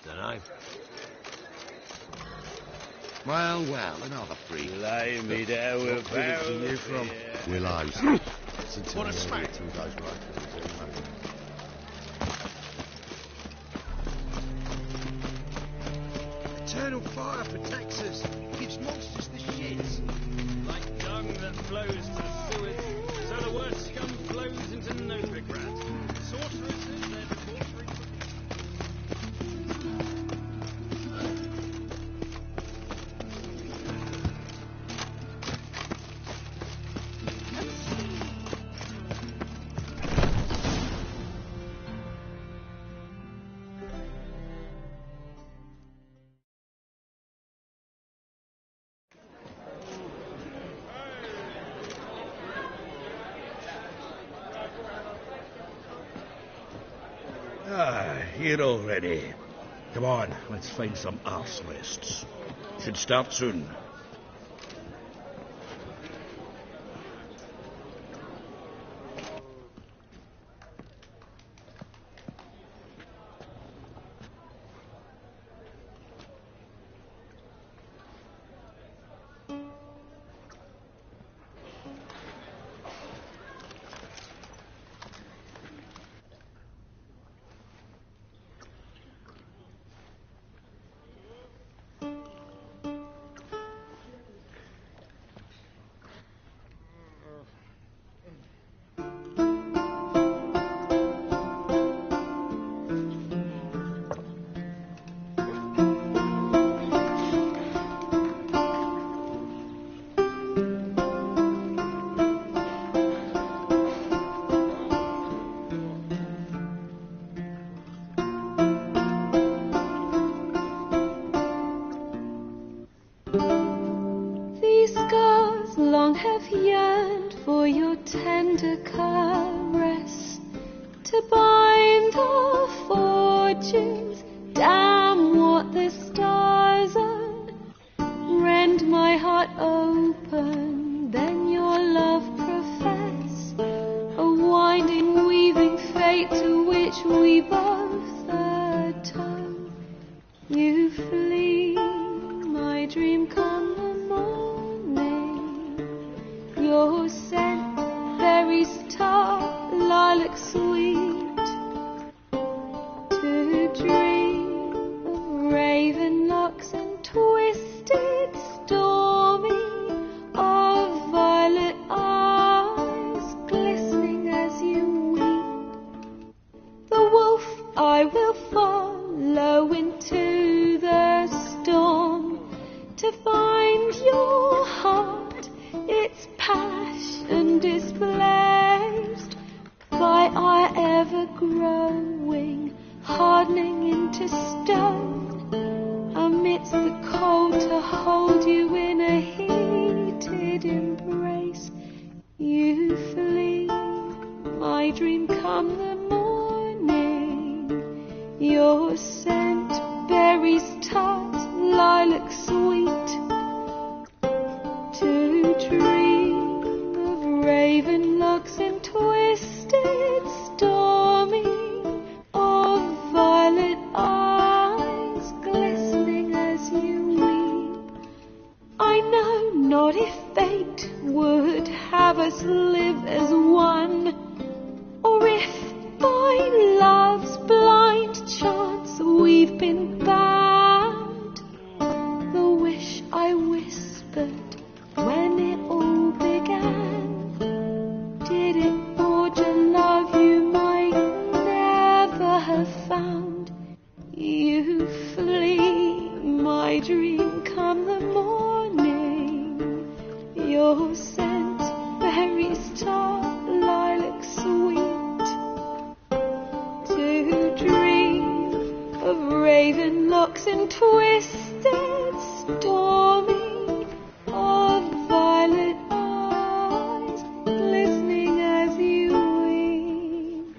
Dunno. Well, another free. Lay me down with Where did you from? Willow's. What a smack. Eternal fire protects us. Gives monsters the shits. Like dung that flows to sewers, so the worst scum flows into Novigrad. Sorceresses, their debauchery. Here already. Come on, let's find some arse rests. Should start soon. tender caress to bind our fortunes. Damn what the stars are. Rend my heart open, then your love profess. A winding, weaving fate to which we both atone. You flee, my dream come the morning. Your scent, berry star, lilac sweet. To dream of raven locks and twisted, stormy, of violet eyes glistening as you weep. The wolf I will follow into the storm to find your heart, its passion displaced by our ever-growing, hardening into stone, amidst the cold to hold you in a heated embrace. You flee, my dream come the morning, your scent, berries tart, lilac sweet. To dream of raven locks and twisted, stormy, of violet eyes glistening as you weep. I know not if fate would have us live as one, or if by love's blind chance we've been bound. The wish I whispered when it all began, did it forge a love you might never have found? You flee, my dream come the morning, your scent, berries tart, lilac sweet. To dream of raven locks and twisted, stormy, of violet eyes glistening as you weep.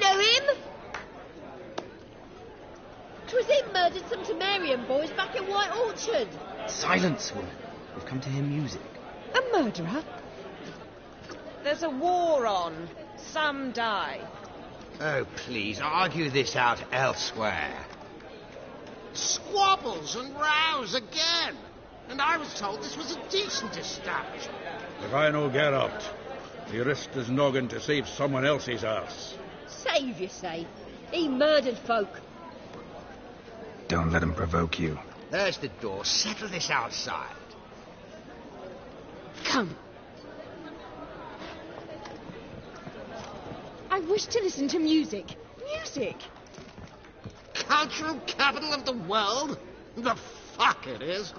know him? 'Twas him murdered some Temerian boys back in White Orchard. Silence, woman. We've come to hear music. A murderer? There's a war on. Some die. Oh, please, argue this out elsewhere. Squabbles and rows again. And I was told this was a decent establishment. If I no get out, he risked his noggin to save someone else's arse. Save, you say? He murdered folk. Don't let him provoke you. There's the door. Settle this outside. Come. I wish to listen to music. Music! Cultural capital of the world? The fuck it is.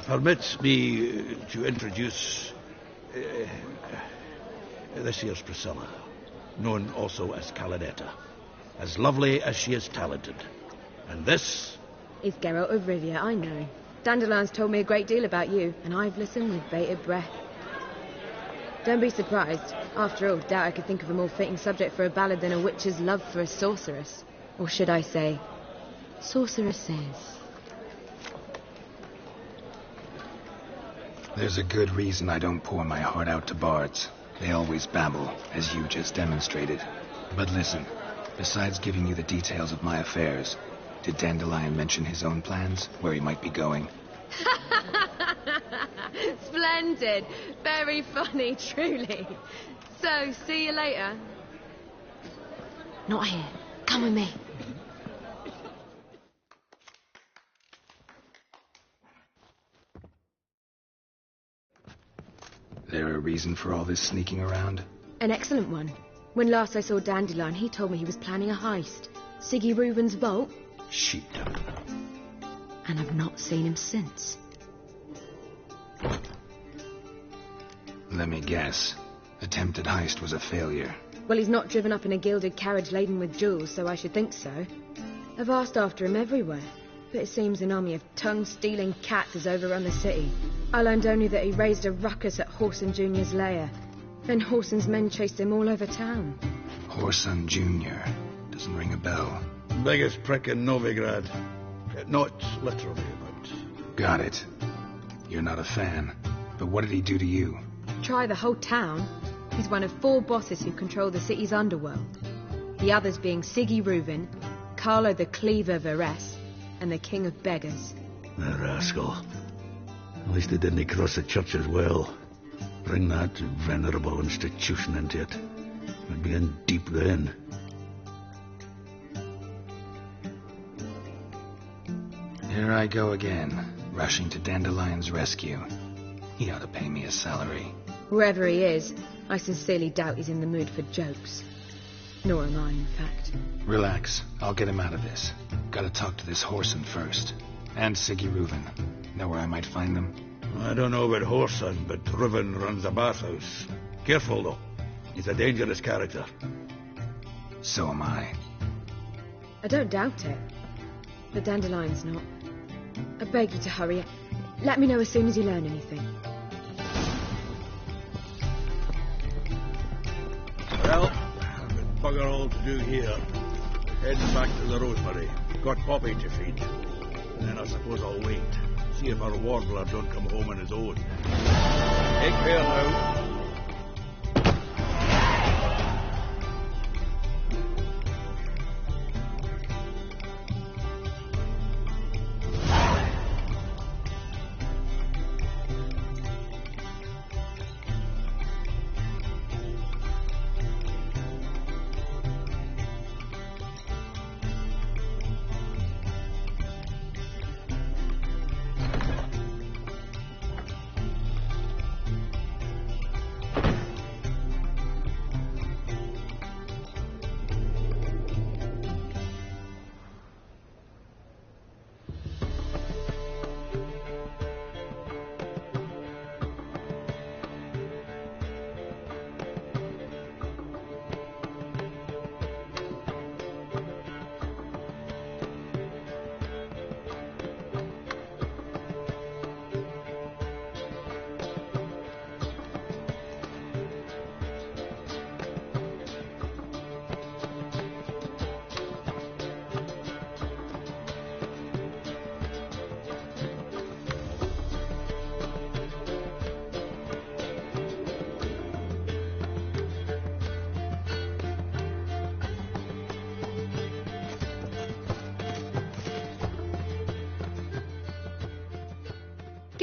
Permit me to introduce this here's Priscilla, known also as Calinetta, as lovely as she is talented. And this is Geralt of Rivia, I know. Dandelion's told me a great deal about you, and I've listened with bated breath. Don't be surprised. After all, doubt I could think of a more fitting subject for a ballad than a witch's love for a sorceress. Or should I say, sorceresses. There's a good reason I don't pour my heart out to bards. They always babble, as you just demonstrated. But listen, besides giving you the details of my affairs, did Dandelion mention his own plans, where he might be going? Splendid. Very funny, truly. So, see you later. Not here. Come with me. There a reason for all this sneaking around? An excellent one. When last I saw Dandelion, he told me he was planning a heist. Siggy Reuben's vault. Shit. And I've not seen him since. Let me guess. Attempted heist was a failure. Well, he's not driven up in a gilded carriage laden with jewels, so I should think so. I've asked after him everywhere, but it seems an army of tongue-stealing cats has overrun the city. I learned only that he raised a ruckus at Whoreson Jr.'s lair. Then Whoreson's men chased him all over town. Whoreson Jr. Doesn't ring a bell. Biggest prick in Novigrad. Not literally, but... Got it. You're not a fan. But what did he do to you? Try the whole town. He's one of 4 bosses who control the city's underworld. The others being Siggy Reuben, Carlo the Cleaver Varese, and the King of Beggars. The rascal. At least he didn't cross the church as well. Bring that venerable institution into it. I'd be in deep then. Here I go again, rushing to Dandelion's rescue. He ought to pay me a salary. Wherever he is, I sincerely doubt he's in the mood for jokes. Nor am I, in fact. Relax. I'll get him out of this. Gotta talk to this Whoreson first. And Siggy Reuben. Know where I might find them? I don't know about Whoreson, but Reuben runs a bathhouse. Careful, though. He's a dangerous character. So am I. I don't doubt it. But Dandelion's not. I beg you to hurry up. Let me know as soon as you learn anything. Well, I've got bugger all to do here. Heading back to the Rosemary. Got Poppy to feed. And then I suppose I'll wait. See if our warbler don't come home on his own. Take care now.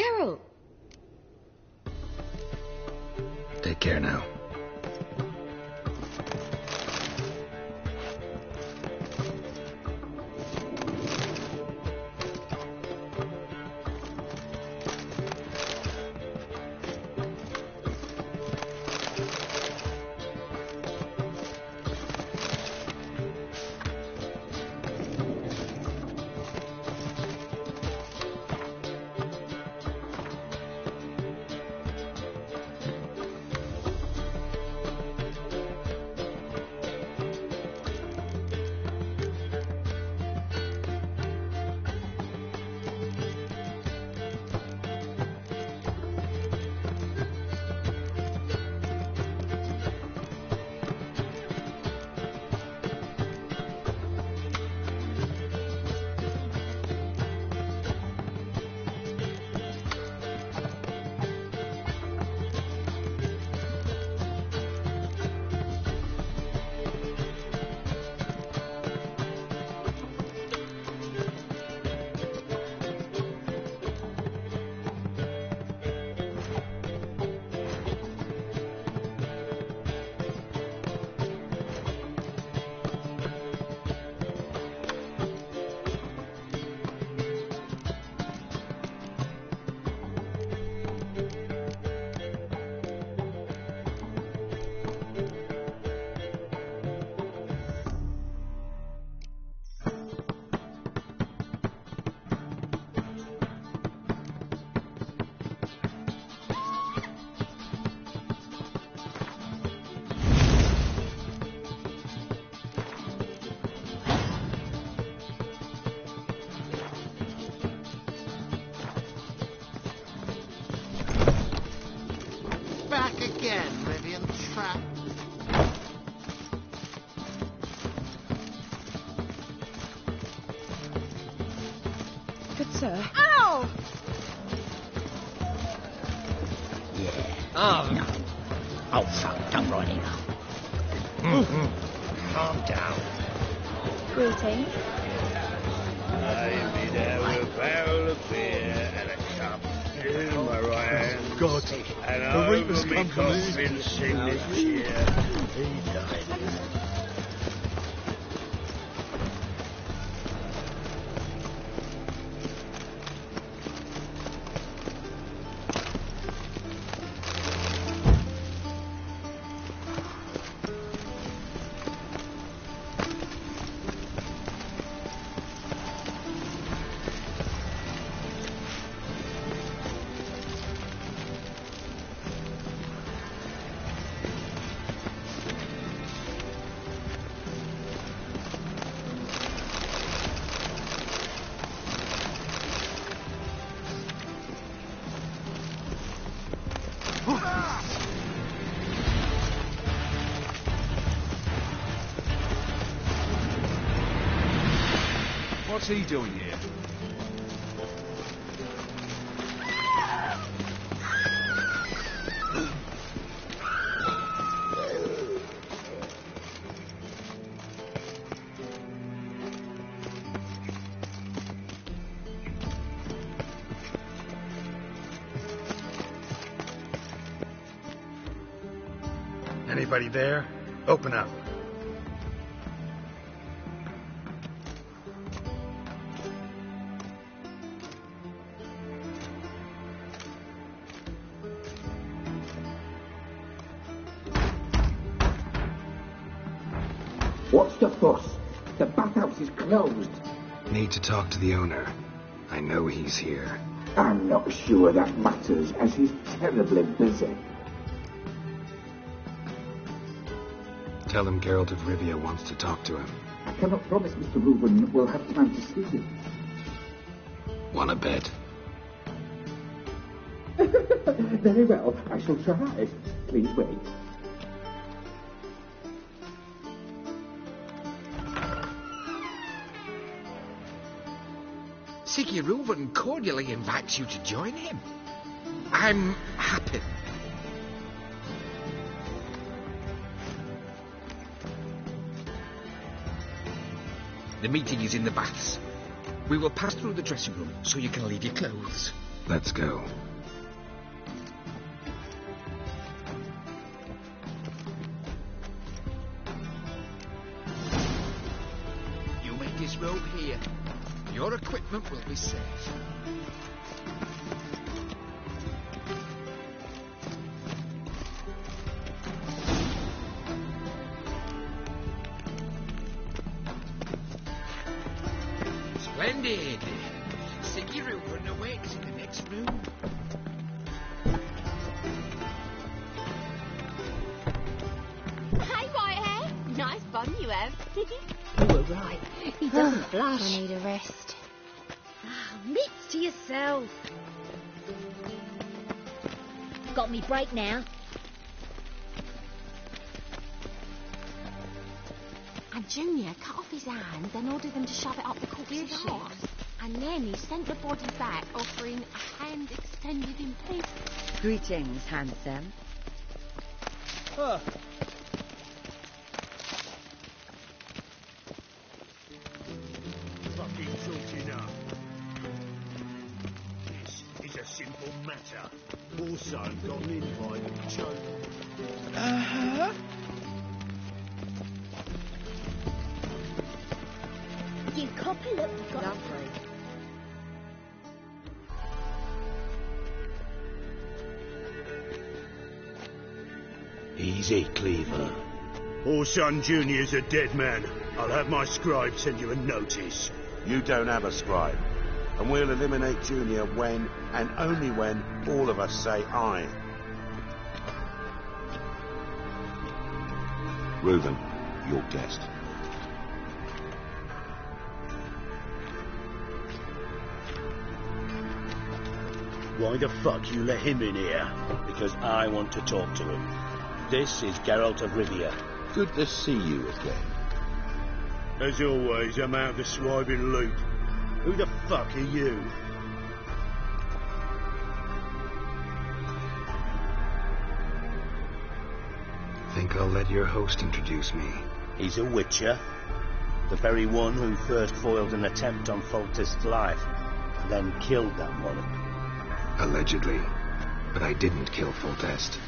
Geralt! Take care now. Sir. Ow! Oh, no. Oh, fuck, don't ride him up. Calm down. Greetings. I'll be there with a barrel of beer and a cup in my right hand. God, And the over Reaper's me company. coffin sing this cheer. He died. What's he doing here? Anybody there? Open up. What's the fuss? The bathhouse is closed. Need to talk to the owner. I know he's here. I'm not sure that matters, as he's terribly busy. Tell him Geralt of Rivia wants to talk to him. I cannot promise Mr. Reuben will have time to see him. Wanna bet? Very well, I shall try. Please wait. Siggy Reuben cordially invites you to join him. I'm happy. The meeting is in the baths. We will pass through the dressing room so you can leave your clothes. Let's go. You make this rope here. Your equipment will be safe. Splendid. Sigiru run away to the next room. Hey, Whitehair. Nice bun you have. You were right. He doesn't blush. I need a rest. Mitts to yourself. Got me break now. And Junior cut off his hand, then ordered them to shove it up the corpse's arse. And then he sent the body back, offering a hand extended in peace. Greetings, handsome. Fucking talking up. This is a simple matter. Also got an invite with Joe. Uh-huh. You copy look. Lovely. Easy, Cleaver. Orson Jr.'s a dead man. I'll have my scribe send you a notice. You don't have a scribe. And we'll eliminate Junior when, and only when, all of us say aye. Reuben, your guest. Why the fuck you let him in here? Because I want to talk to him. This is Geralt of Rivia. Good to see you again. As always, I'm out of the swiping loop. Who the fuck are you? Think I'll let your host introduce me. He's a witcher. The very one who first foiled an attempt on Foltest's life, and then killed that one. Allegedly. But I didn't kill Foltest.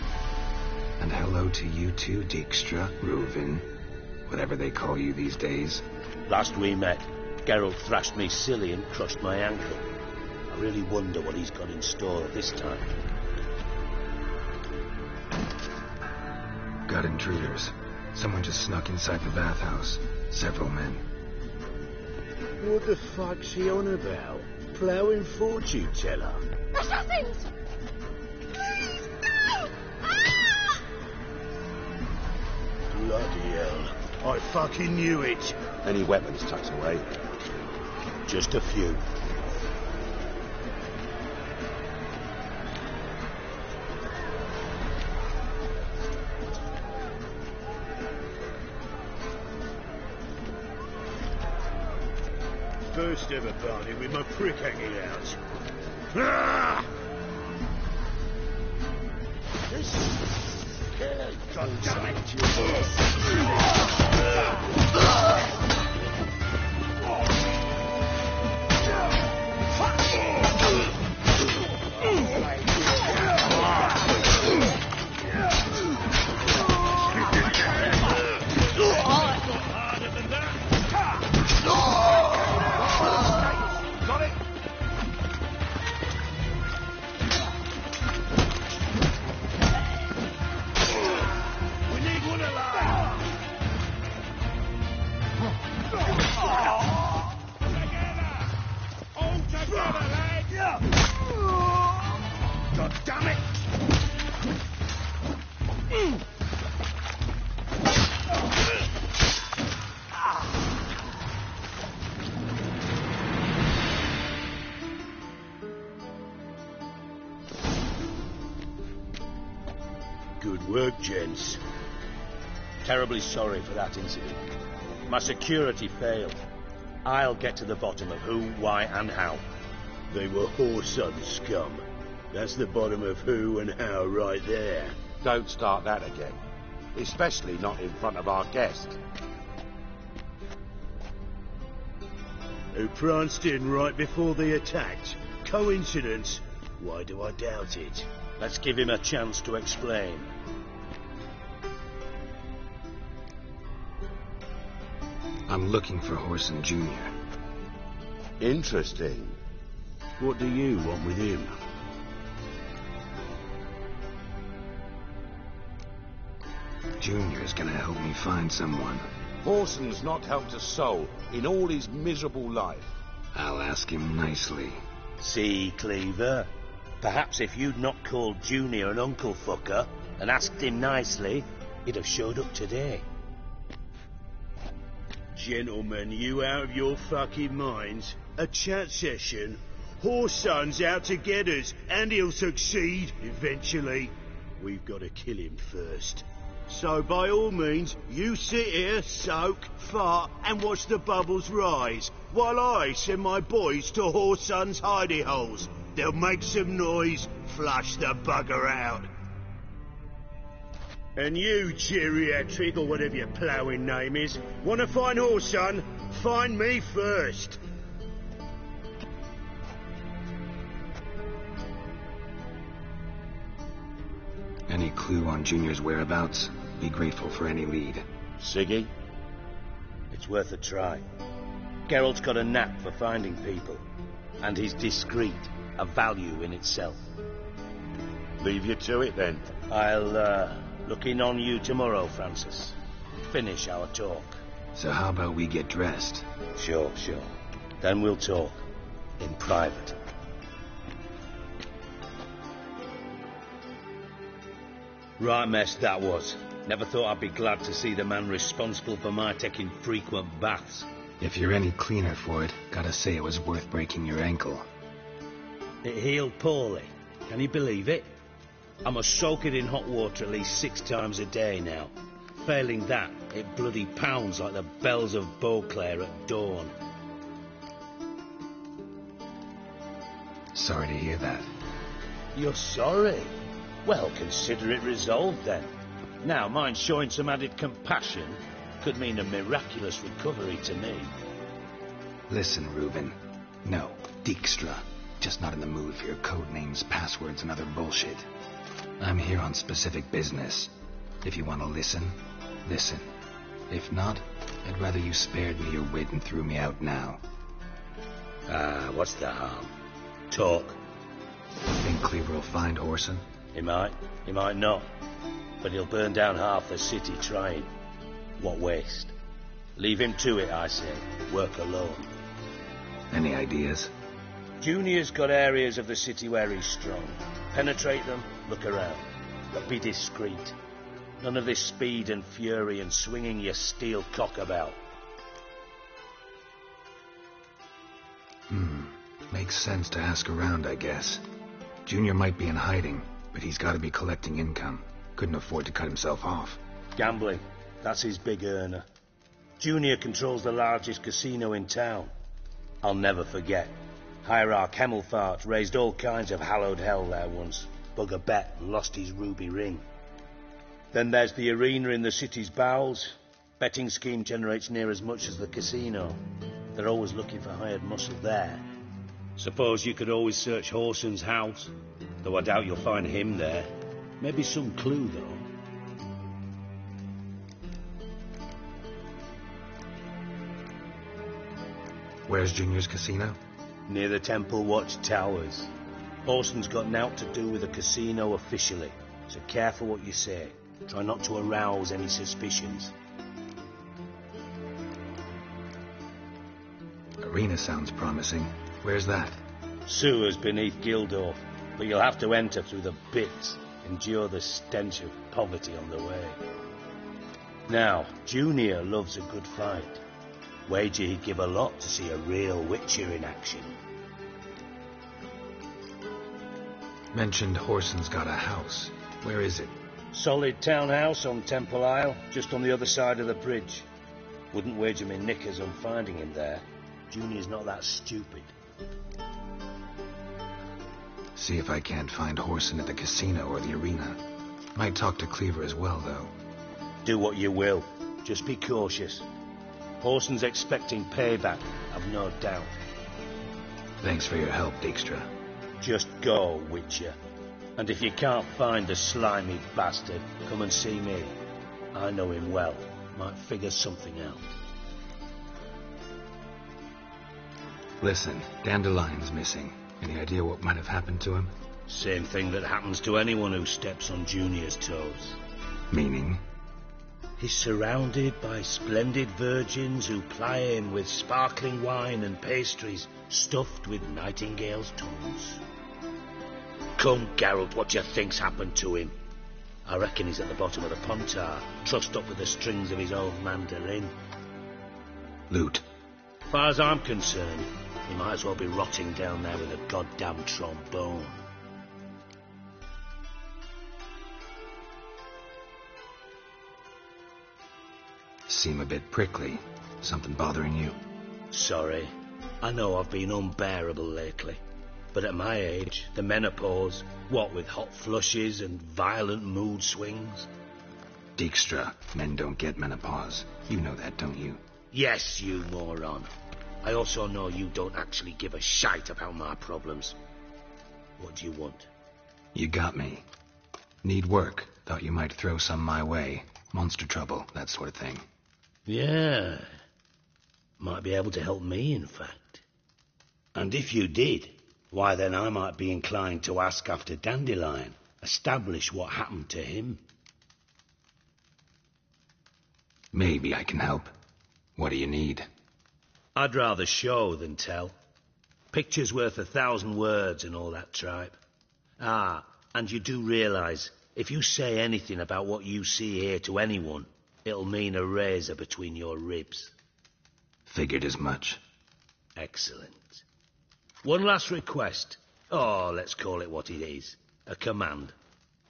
And hello to you too, Dijkstra, Reuven, whatever they call you these days. Last we met, Geralt thrashed me silly and crushed my ankle. I really wonder what he's got in store this time. Got intruders. Someone just snuck inside the bathhouse. Several men. What the fuck's he on about? Ploughing fortune teller? Assassins! Please, no! Ah! Bloody hell. I fucking knew it. Any weapons tucked away? Just a few. First ever party with my prick hanging out. Ah! God damn Good work, gents. Terribly sorry for that incident. My security failed. I'll get to the bottom of who, why, and how. They were whoreson scum. That's the bottom of who and how right there. Don't start that again. Especially not in front of our guest. Who pranced in right before they attacked. Coincidence? Why do I doubt it? Let's give him a chance to explain. I'm looking for Horson Jr. Interesting. What do you want with him? Junior's gonna help me find someone. Horson's not helped a soul in all his miserable life. I'll ask him nicely. See, Cleaver? Perhaps if you'd not called Junior an uncle fucker and asked him nicely, he'd have showed up today. Gentlemen, you out of your fucking minds? A chat session? Horson's out to get us, and he'll succeed eventually. We've got to kill him first. So by all means, you sit here, soak, fart, and watch the bubbles rise, while I send my boys to Horson's hidey holes. They'll make some noise, flush the bugger out. And you, geriatric, or whatever your ploughing name is, want to find Horson? Find me first. Any clue on Junior's whereabouts? Be grateful for any lead. Siggy? It's worth a try. Geralt's got a knack for finding people, and he's discreet, a value in itself. Leave you to it, then. I'll, look in on you tomorrow, Francis. Finish our talk. So how about we get dressed? Sure. Then we'll talk. In private. Right mess that was. Never thought I'd be glad to see the man responsible for my taking frequent baths. If you're any cleaner for it, gotta say it was worth breaking your ankle. It healed poorly. Can you believe it? I must soak it in hot water at least 6 times a day now. Failing that, it bloody pounds like the bells of Beauclair at dawn. Sorry to hear that. You're sorry? Well, consider it resolved then. Now, mind showing some added compassion could mean a miraculous recovery to me. Listen, Reuben. No, Dijkstra. Just not in the mood for your code names, passwords, and other bullshit. I'm here on specific business. If you want to listen, listen. If not, I'd rather you spared me your wit and threw me out now. What's the harm? Talk. Think Cleaver will find Horson? He might not. But he'll burn down half the city trying. What waste? Leave him to it, I say. Work alone. Any ideas? Junior's got areas of the city where he's strong. Penetrate them, look around. But be discreet. None of this speed and fury and swinging your steel cock about. Makes sense to ask around, I guess. Junior might be in hiding, but he's got to be collecting income. Couldn't afford to cut himself off. Gambling. That's his big earner. Junior controls the largest casino in town. I'll never forget. Hierarch Hemmelfart raised all kinds of hallowed hell there once. Bugger bet and lost his ruby ring. Then there's the arena in the city's bowels. Betting scheme generates near as much as the casino. They're always looking for hired muscle there. Suppose you could always search Horson's house, though I doubt you'll find him there. Maybe some clue, though. Where's Junior's casino? Near the Temple Watch Towers. Horson's got nought to do with the casino officially, so careful what you say. Try not to arouse any suspicions. Arena sounds promising. Where's that? Sewers beneath Gildorf, but you'll have to enter through the bits. Endure the stench of poverty on the way. Now, Junior loves a good fight. Wager he'd give a lot to see a real Witcher in action. Mentioned Horson's got a house. Where is it? Solid townhouse on Temple Isle, just on the other side of the bridge. Wouldn't wager me knickers on finding him there. Junior's not that stupid. See if I can't find Horson at the casino or the arena. Might talk to Cleaver as well, though. Do what you will. Just be cautious. Horson's expecting payback, I've no doubt. Thanks for your help, Dijkstra. Just go, Witcher. And if you can't find the slimy bastard, come and see me. I know him well. Might figure something out. Listen, Dandelion's missing. Any idea what might have happened to him? Same thing that happens to anyone who steps on Junior's toes. Meaning? He's surrounded by splendid virgins who ply him with sparkling wine and pastries stuffed with nightingales' tongues. Come, Geralt, what do you think's happened to him? I reckon he's at the bottom of the Pontar, trussed up with the strings of his own mandolin. Loot. As far as I'm concerned, he might as well be rotting down there with a goddamn trombone. Seem a bit prickly. Something bothering you? Sorry. I know I've been unbearable lately. But at my age, the menopause, what with hot flushes and violent mood swings... Dijkstra, men don't get menopause. You know that, don't you? Yes, you moron. I also know you don't actually give a shite about my problems. What do you want? You got me. Need work. Thought you might throw some my way. Monster trouble, that sort of thing. Yeah. Might be able to help me, in fact. And if you did, why then I might be inclined to ask after Dandelion, establish what happened to him. Maybe I can help. What do you need? I'd rather show than tell. Picture's worth 1,000 words and all that tripe. Ah, and you do realise, if you say anything about what you see here to anyone, it'll mean a razor between your ribs. Figured as much. Excellent. One last request. Oh, let's call it what it is. A command.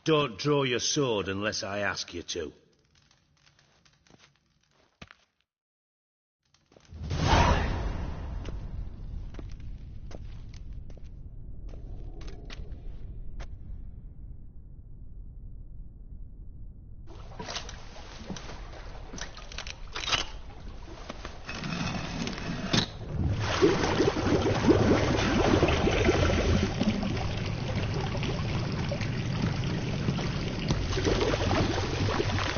Don't draw your sword unless I ask you to.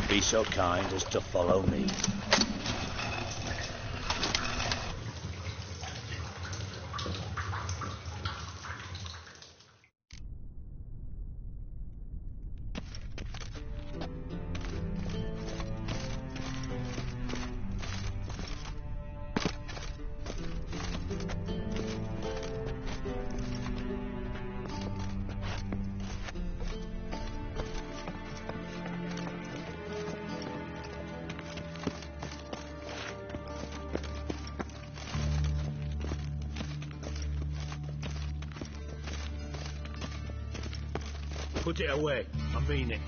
Be so kind as to follow me. Put it away. I mean it.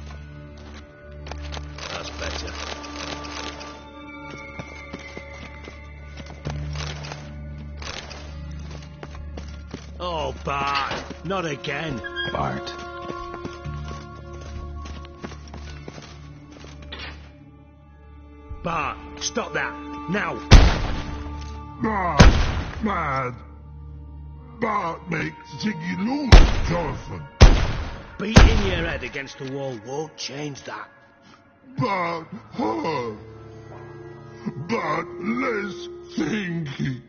That's better. Oh, Bart. Not again. Bart. Bart, stop that. Now. Bart, mad. Bart makes Ziggy lose, Jonathan. Beating your head against the wall won't change that. But her. But less thinky.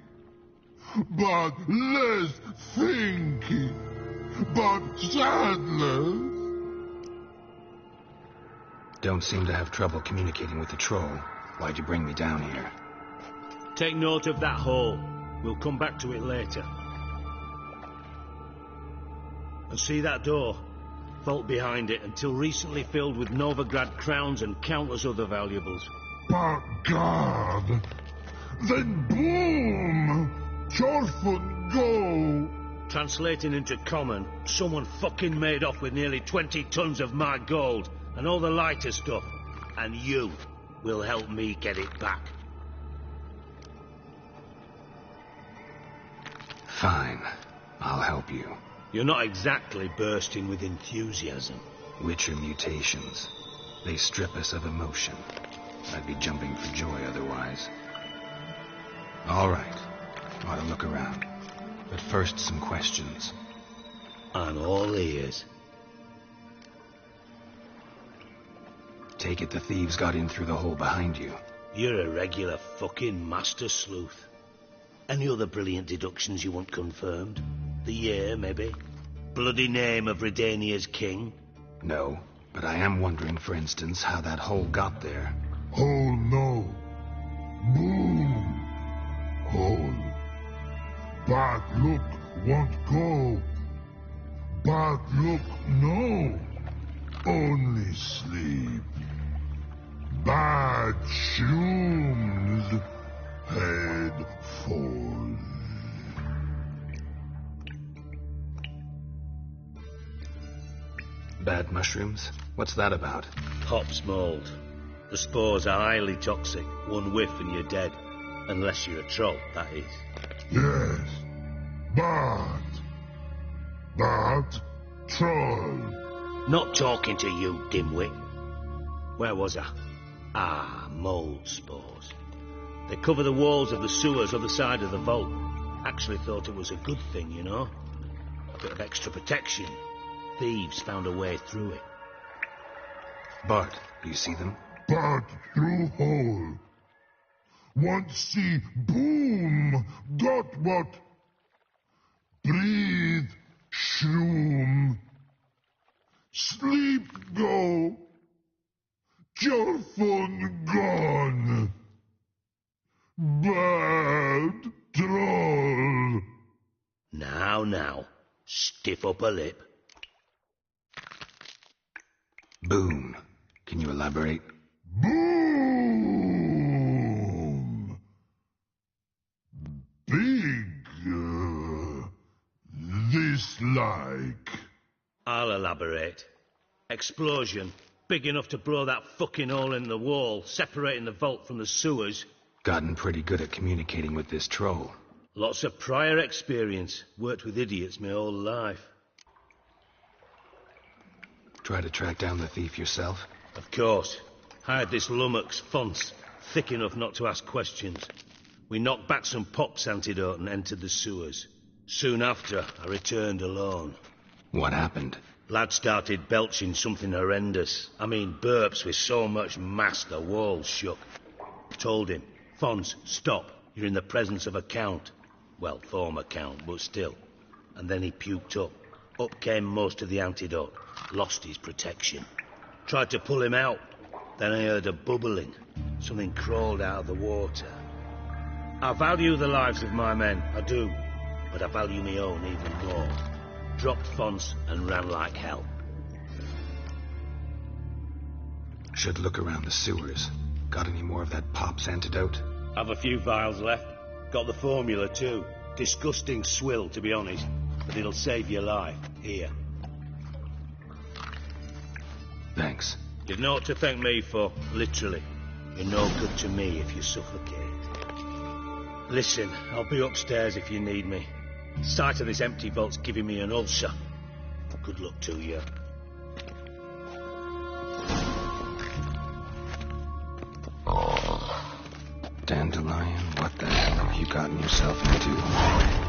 But less thinky. But sadness. Don't seem to have trouble communicating with the troll. Why'd you bring me down here? Take note of that hole. We'll come back to it later. And see that door? Vault behind it, until recently filled with Novigrad crowns and countless other valuables. But God! Then boom! Chorfoot go! Translating into common, someone fucking made off with nearly 20 tons of my gold, and all the lighter stuff. And you will help me get it back. Fine. I'll help you. You're not exactly bursting with enthusiasm. Witcher mutations. They strip us of emotion. I'd be jumping for joy otherwise. All right. Ought to look around. But first, some questions. I'm all ears. Take it the thieves got in through the hole behind you. You're a regular fucking master sleuth. Any other brilliant deductions you want confirmed? The year, maybe? Bloody name of Redania's king? No, but I am wondering, for instance, how that hole got there. Hole no. Boom. Hole. Bad look won't go. Bad look no. Only sleep. Bad shoes. Head fall. Bad mushrooms? What's that about? Pop's mold. The spores are highly toxic. One whiff and you're dead. Unless you're a troll, that is. Yes. Bad. Bad troll. Not talking to you, dimwit. Where was I? Ah, mold spores. They cover the walls of the sewers other side of the vault. Actually thought it was a good thing, you know? A bit of extra protection. Thieves found a way through it. Bart, you see them? Bad through hole. Want see boom. Got what? Breathe. Shroom. Sleep go. Your fun gone. Bad troll. Now. Stiff upper lip. Boom. Can you elaborate? Boom. Big. This like. I'll elaborate. Explosion. Big enough to blow that fucking hole in the wall, separating the vault from the sewers. Gotten pretty good at communicating with this troll. Lots of prior experience. Worked with idiots my whole life. Try to track down the thief yourself? Of course. Hired this lummox, Fonce, thick enough not to ask questions. We knocked back some Pop's antidote and entered the sewers. Soon after, I returned alone. What happened? Lad started belching something horrendous. I mean, burps with so much mass the walls shook. Told him, Fonce, stop. You're in the presence of a count. Well, former count, but still. And then he puked up. Up came most of the antidote. Lost his protection. Tried to pull him out. Then I heard a bubbling. Something crawled out of the water. I value the lives of my men, I do. But I value my own even more. Dropped Fonce and ran like hell. Should look around the sewers. Got any more of that Pop's antidote? Have a few vials left. Got the formula too. Disgusting swill, to be honest. But it'll save your life. Here. Thanks. You've naught to thank me for, literally. You're no good to me if you suffocate. Listen, I'll be upstairs if you need me. Sight of this empty vault's giving me an ulcer. Good luck to you. Dandelion, what the hell have you gotten yourself into?